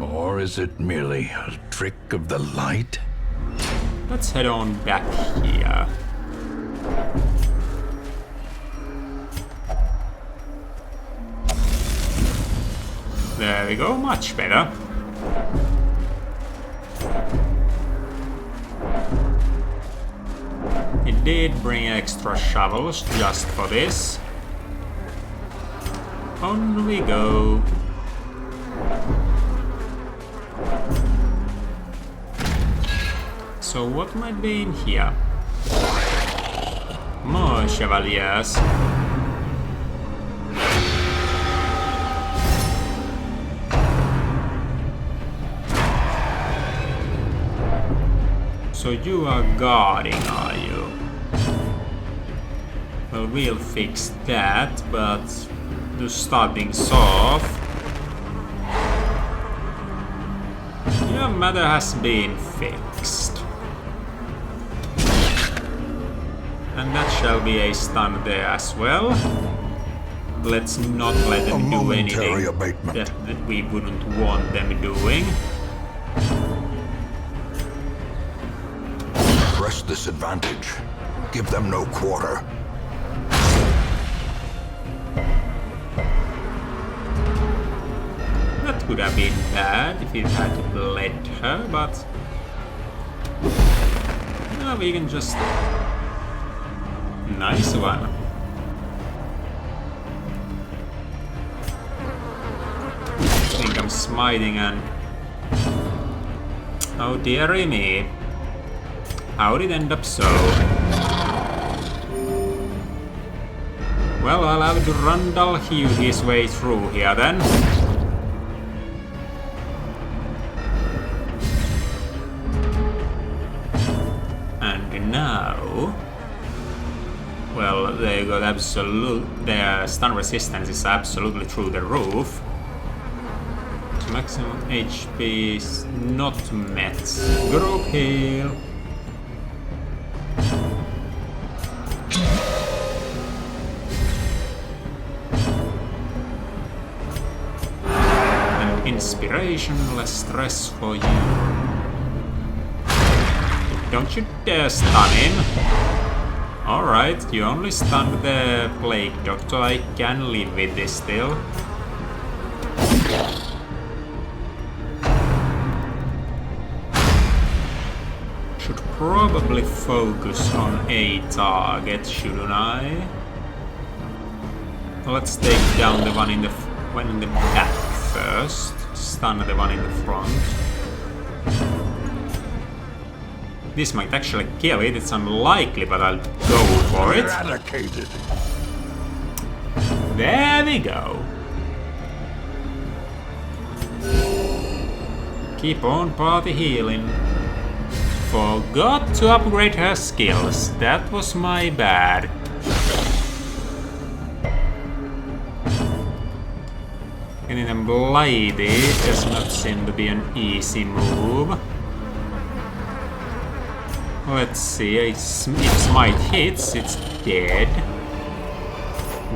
Or is it merely a trick of the light? Let's head on back here. There we go, much better. It did bring extra shovels just for this. On we go. So what might be in here? More chevaliers. So you are guarding, are you? Well, we'll fix that, but to start things off, your matter has been fixed. And that shall be a stun there as well. let's not let A them do momentary anything abatement. that we wouldn't want them doing. Press this advantage. Give them no quarter. That could have been bad if it had bled her, but no, we can just... Nice one. I think I'm smiting and... Oh dearie me. How did it end up so? Well, I'll have to Randall hew his way through here then. And now... Well, they got their stun resistance is absolutely through the roof. Maximum HP is not met. Group heal. And inspiration, less stress for you. Don't you dare stun him. Alright, you only stunned the Plague Doctor. I can live with this still. Should probably focus on a target, shouldn't I? Let's take down the one in the back first. Stun the one in the front. This might actually kill it. It's unlikely, but I'll go for it. Eradicated. There we go. Keep on party healing. Forgot to upgrade her skills. That was my bad. Getting them blighted does not seem to be an easy move. Let's see, if Smite hits, it's dead.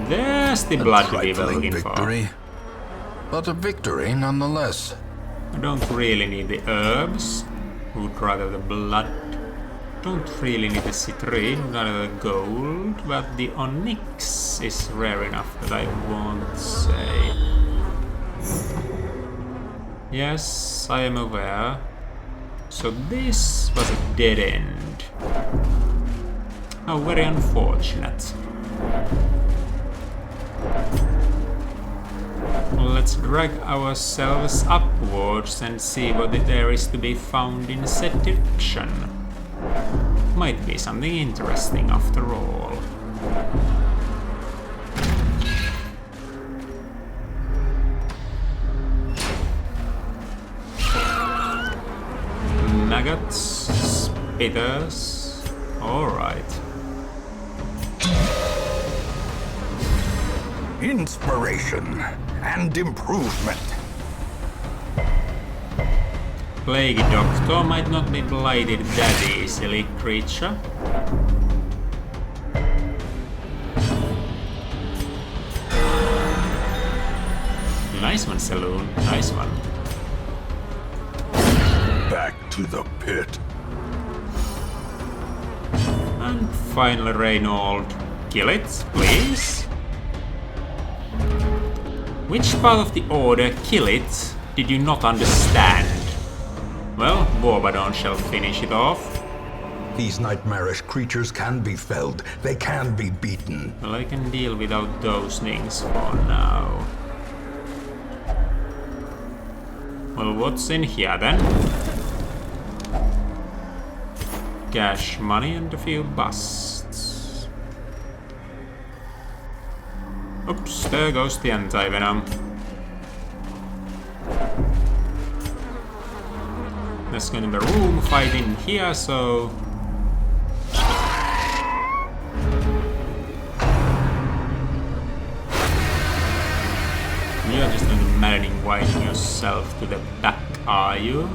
There's the blood we were looking victory, but a victory nonetheless. for. I don't really need the herbs. Would rather the blood. Don't really need the citrine, rather the gold, but the onyx is rare enough that I won't say. Yes, I am aware. So this was a dead end. How very unfortunate. Let's drag ourselves upwards and see what there is to be found in said direction. Might be something interesting after all. Maggots, spitters, alright. Inspiration and improvement. Plague Doctor might not be blighted that easily, creature. Nice one, Saloon. Nice one. Back to the pit. And finally, Reynold. Kill it, please. Which part of the order, kill it, did you not understand? Well, Borbadon shall finish it off. These nightmarish creatures can be felled. They can be beaten. Well, I can deal without those things for now. Well, what's in here then? Cash money and a few busts. Oops, there goes the anti-venom. There's gonna be room fight in here, so... You're just gonna be maddening winding yourself to the back, are you?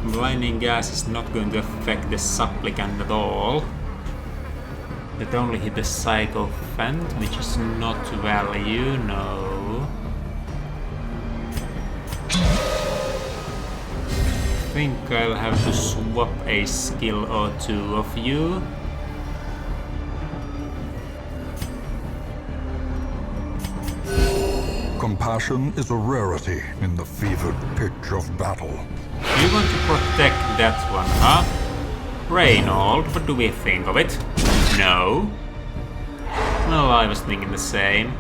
Blinding gas is not going to affect the supplicant at all. That only hit the Sycophant, which is not value, no. I think I'll have to swap a skill or two of you. Compassion is a rarity in the fevered pitch of battle. You want to protect that one, huh? Reynold, what do we think of it? No. Well, I was thinking the same.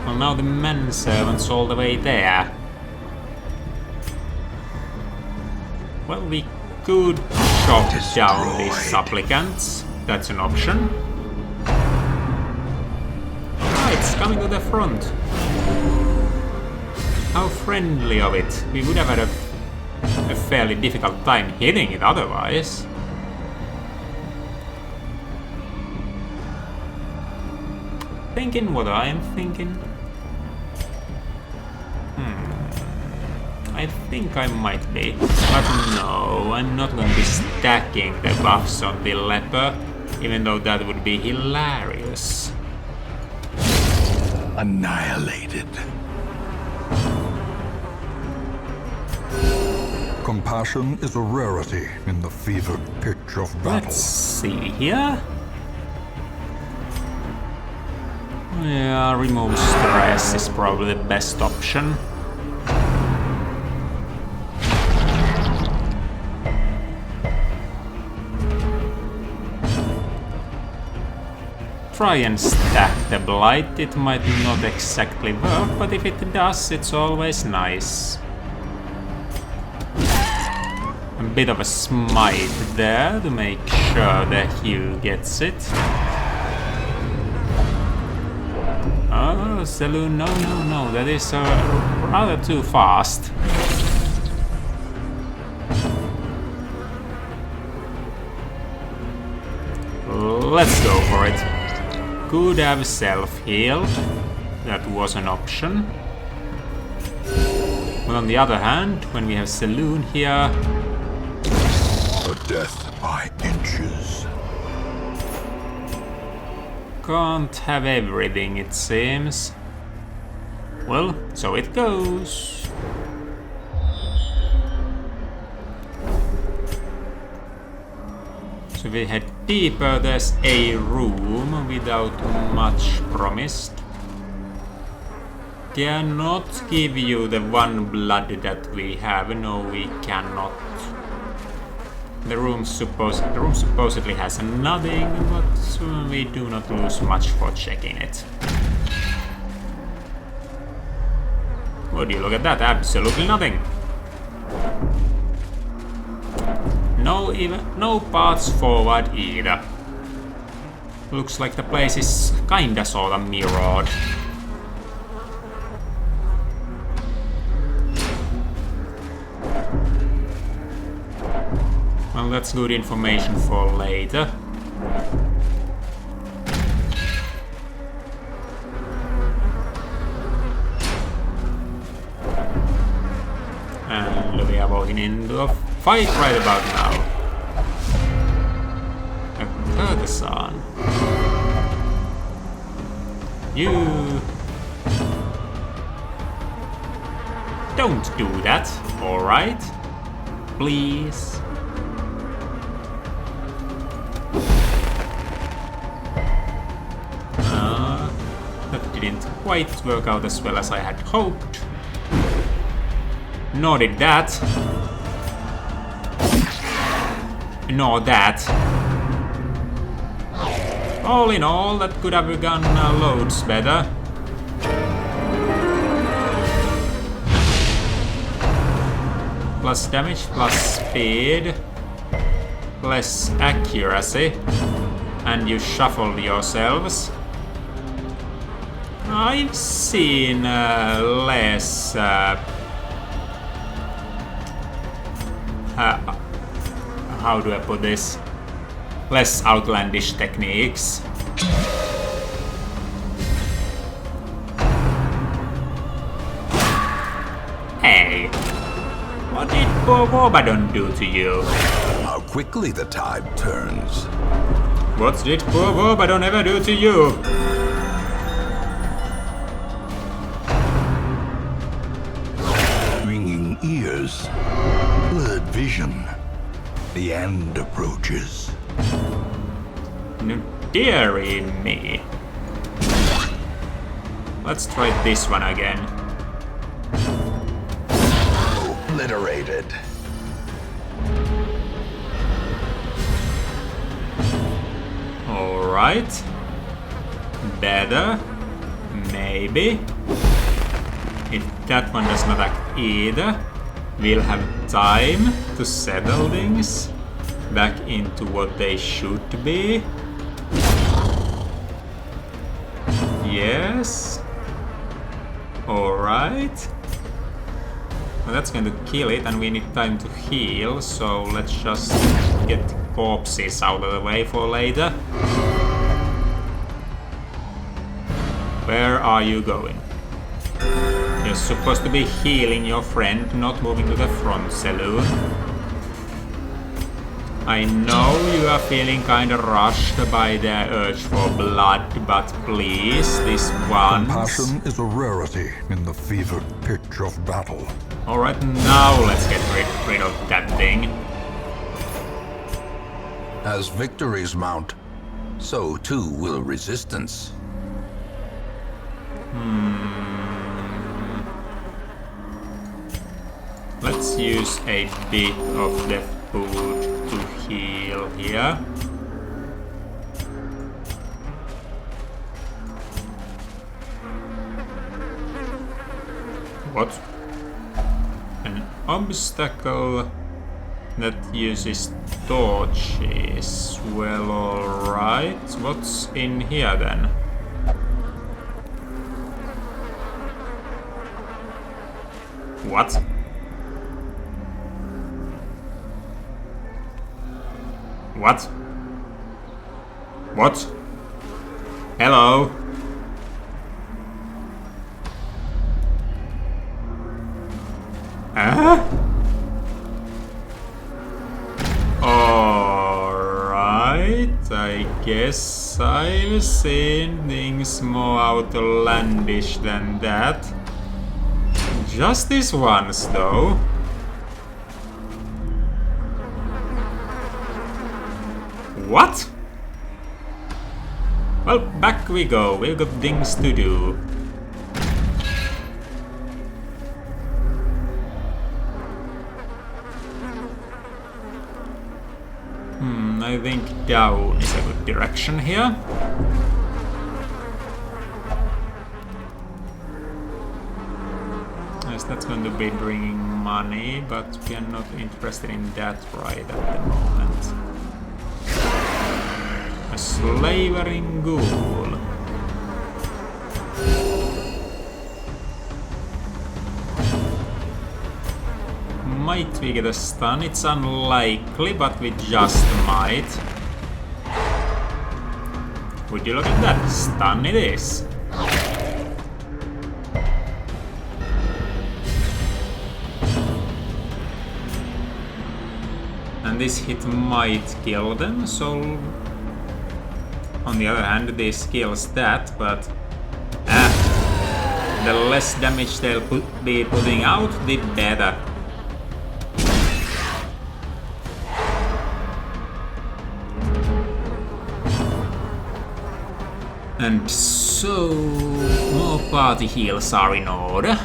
Well, now the manservant's all the way there. Well, we could chop down these supplicants. That's an option. Ah, it's coming to the front. How friendly of it. We would have had a fairly difficult time hitting it otherwise. Thinking what I'm thinking. I think I might be. But no, I'm not going to be stacking the buffs on the leper, even though that would be hilarious. Annihilated. Compassion is a rarity in the fevered pitch of battle. Let's see here. Yeah, remove stress is probably the best option. Try and stack the blight, it might not exactly work, but if it does, it's always nice. A bit of a smite there to make sure that Hugh gets it. Oh, Saloon, no, that is rather too fast. Let's go for it. Could have self-healed, that was an option. But on the other hand, when we have Saloon here... A death by inches. Can't have everything, it seems. Well, so it goes. So we head deeper, there's a room without much promised. Cannot give you the one blood that we have, no we cannot. The room supposedly has nothing, but we do not lose much for checking it. Would you look at that? Absolutely nothing. No paths forward either. Looks like the place is kinda sorta mirrored. Well, that's good information for later. And we are walking into a fight right about now. A courtesan. You... Don't do that, alright? Please? That didn't quite work out as well as I had hoped. Nor did that. Nor that. All in all, that could have gone loads better. Plus damage, plus speed, less accuracy, and you shuffled yourselves. I've seen less how do I put this? Less outlandish techniques. Hey, What did poor Warbadon do to you? How quickly the tide turns. What did poor Warbadon ever do to you? Ringing ears, blurred vision. The end approaches. No, dearie me. Let's try this one again. Obliterated. Alright. Better. Maybe. If that one does not act either, we'll have time to settle things back into what they should be. Yes. Alright. Well, that's going to kill it, and we need time to heal, so let's just get corpses out of the way for later. Where are you going? You're supposed to be healing your friend, not moving to the front saloon. I know you are feeling kinda rushed by the urge for blood, but please, this once. Compassion is a rarity in the fevered pitch of battle. Alright, now let's get rid of that thing. As victories mount, so too will resistance. Let's use a bit of the food to heal here. What? An obstacle that uses torches. Well, alright. What's in here then? What? What? What? Hello? Alright, I guess I've seen things more outlandish than that. Just this once, though. What? Well, back we go. We've got things to do. I think down is a good direction here. Yes, that's going to be bringing money, but we are not interested in that right at the moment. A slavering ghoul. Might we get a stun? It's unlikely, but we just might. Would you look at that? Stun it is. And this hit might kill them, so... On the other hand, this kills that, but... the less damage they'll be putting out, the better. And so... more party heals are in order.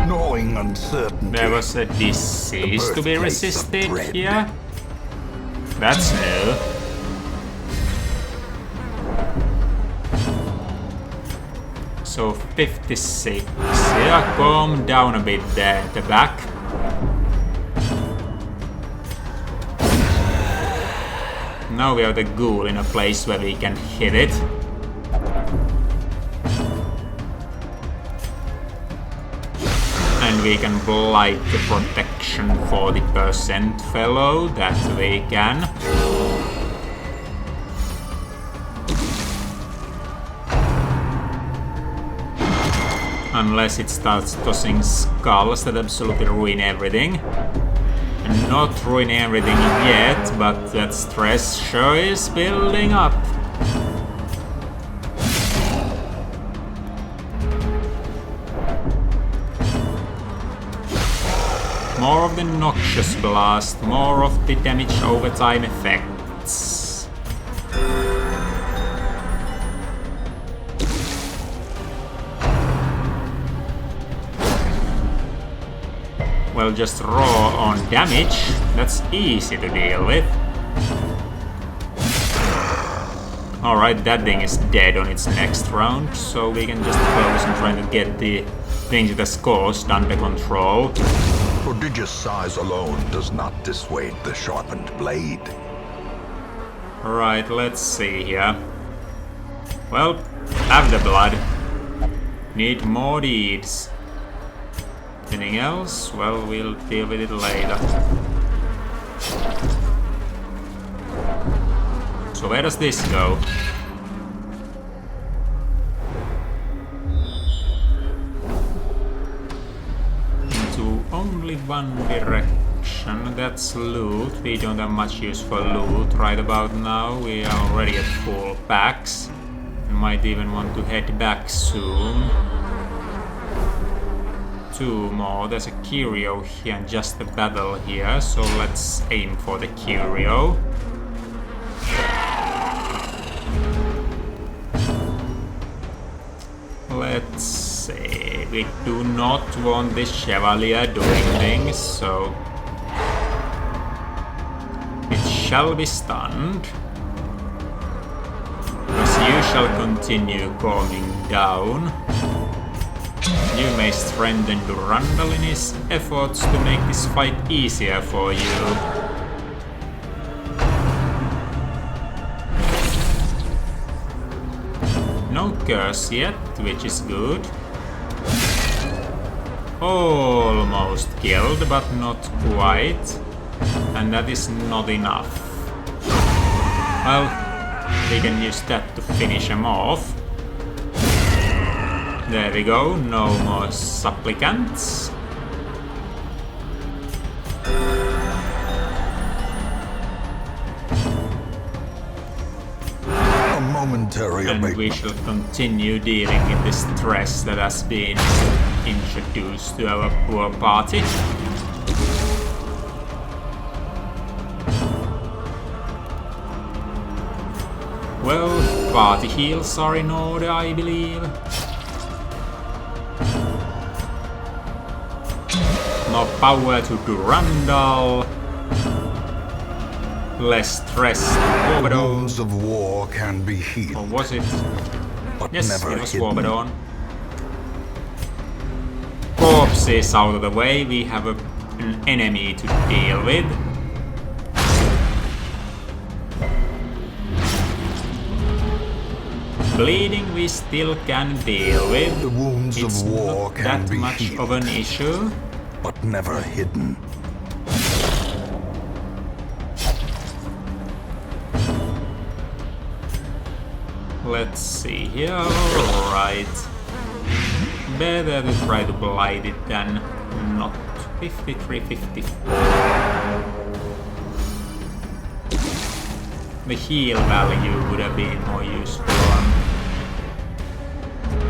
Gnawing uncertainty. There was a disease to be resisted here. That's new. So 56. Yeah, calm down a bit there at the back. Now we have the ghoul in a place where we can hit it. And we can blight the protection 40% fellow, that we can. Unless it starts tossing skulls that absolutely ruin everything. And not ruin everything yet, but that stress sure is building up. More of the noxious blast, more of the damage over time effects. Well, just raw on damage, that's easy to deal with. Alright, that thing is dead on its next round, so we can just focus on trying to get the things it has caused under control. Prodigious size alone does not dissuade the sharpened blade. Right, let's see here. Well, have the blood. Need more deeds. Anything else? Well, we'll deal with it later. So where does this go? Into only one direction. That's loot. We don't have much use for loot right about now. We are already at full packs. Might even want to head back soon. Two more. There's a curio here and just a battle here, so let's aim for the curio. Let's see. We do not want the Chevalier doing things, so it shall be stunned. Because you shall continue calming down. You may strengthen Durandal in his efforts to make this fight easier for you. No curse yet, which is good. Almost killed, but not quite. And that is not enough. Well, we can use that to finish him off. There we go, no more supplicants. A momentary And abatement. we shall continue dealing with the stress that has been introduced to our poor party. Well, party heals are in order, I believe. More power to Durandal. Less stress to Warbaddon. Wounds of war can be Or healed, was it? but Yes, never it was hidden. Warbaddon. Corpses out of the way, we have an enemy to deal with. Bleeding we still can deal with. The wounds It's of war not can that be much healed, of an issue. but never hidden. Let's see here. Alright. Better to try to blight it than not. 53, 54. The heal value would have been more useful.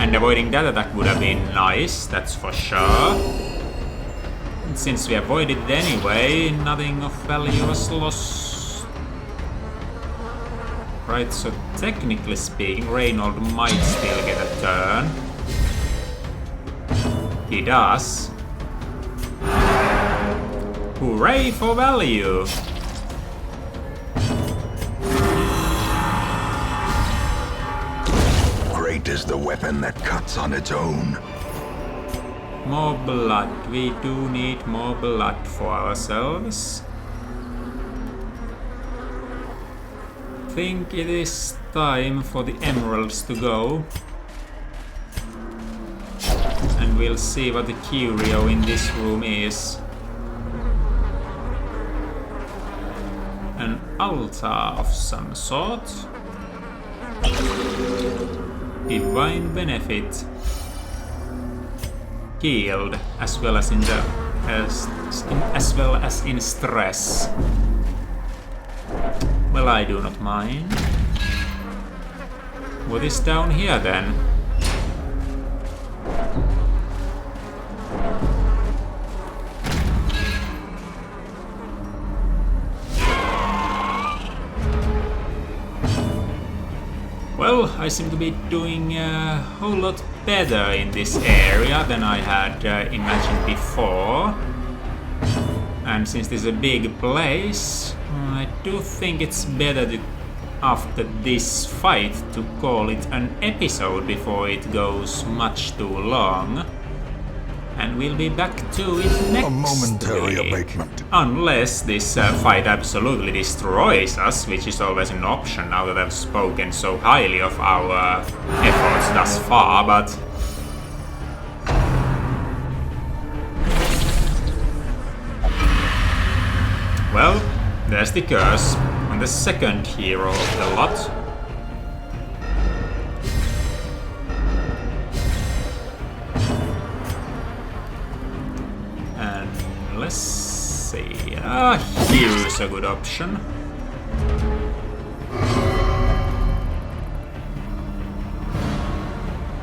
And avoiding that attack would have been nice, that's for sure. And since we avoided it anyway, nothing of value was lost. Right, so technically speaking, Reynold might still get a turn. He does. Hooray for value! Great is the weapon that cuts on its own. More blood. We do need more blood for ourselves. Think it is time for the emeralds to go. And we'll see what the curio in this room is. An altar of some sort. Divine benefit. healed, as well as in stress. Well, I do not mind. What is down here then? Well, I seem to be doing a whole lot better in this area than I had imagined before. And since this is a big place, I do think it's better to, after this fight, to call it an episode before it goes much too long. And we'll be back to it next A momentary week. abatement. Unless this fight absolutely destroys us, which is always an option now that I've spoken so highly of our efforts thus far, but... Well, there's the curse on the second hero of the lot. Let's see. Here's a good option.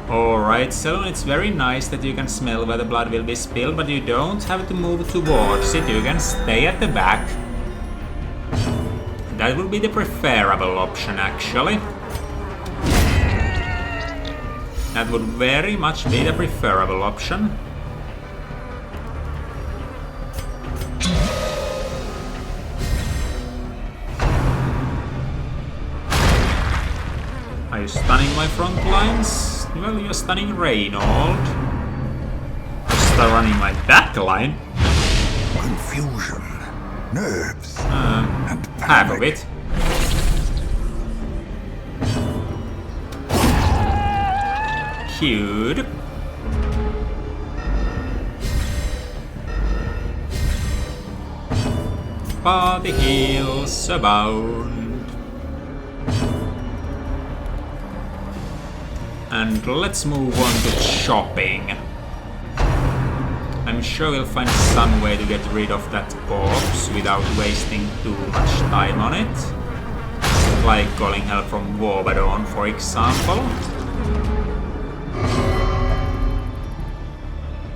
Alright, so it's very nice that you can smell where the blood will be spilled, but you don't have to move towards it, you can stay at the back. That would be the preferable option, actually. That would very much be the preferable option. Are you stunning my front lines? Well, you're stunning Reynold. Start running my back line. Confusion, nerves, and panic. Half of it. Cute. Party heals abound. And let's move on to shopping. I'm sure we'll find some way to get rid of that corpse without wasting too much time on it. Like calling help from Warbadon, for example.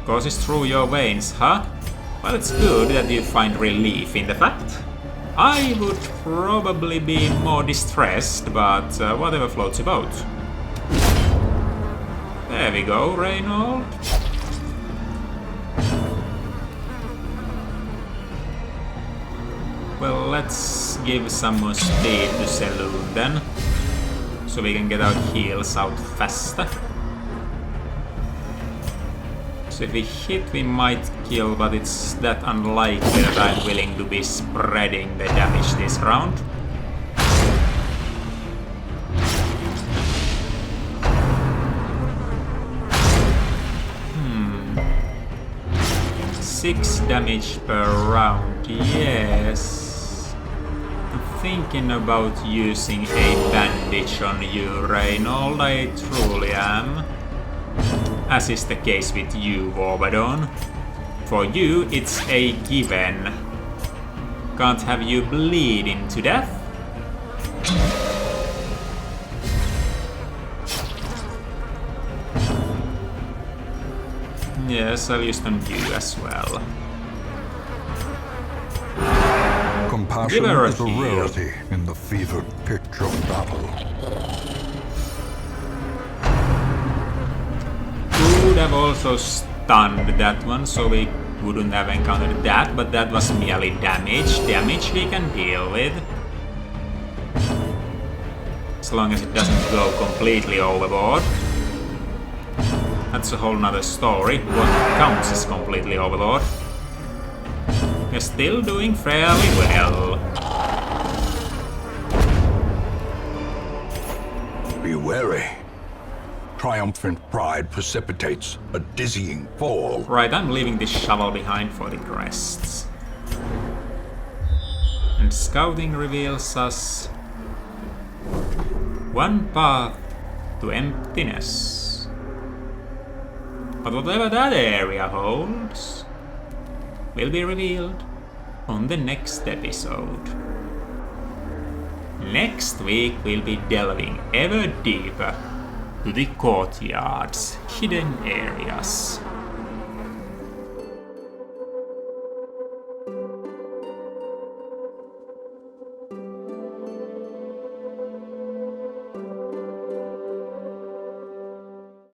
Courses through your veins, huh? Well, it's good that you find relief in the fact. I would probably be more distressed, but whatever floats your boat. There we go, Reynold. Well, let's give some more speed to Saloon then, so we can get our heals out faster. So if we hit, we might kill, but it's that unlikely that I'm willing to be spreading the damage this round. Six damage per round, yes. I'm thinking about using a bandage on you, Reynold, I truly am. As is the case with you, Warbadon. For you, it's a given. Can't have you bleeding to death. Yes, I'll use on you as well. Compassion Give her a is a heal. rarity in the fevered pitch of battle. Could have also stunned that one, so we wouldn't have encountered that, but that was merely damage. Damage we can deal with. As long as it doesn't go completely overboard. That's a whole nother story. What counts as completely overboard? We're still doing fairly well. Be wary. Triumphant pride precipitates a dizzying fall. Right, I'm leaving this shovel behind for the crests. And scouting reveals us one path to emptiness. But whatever that area holds will be revealed on the next episode. Next week we'll be delving ever deeper to the courtyard's hidden areas.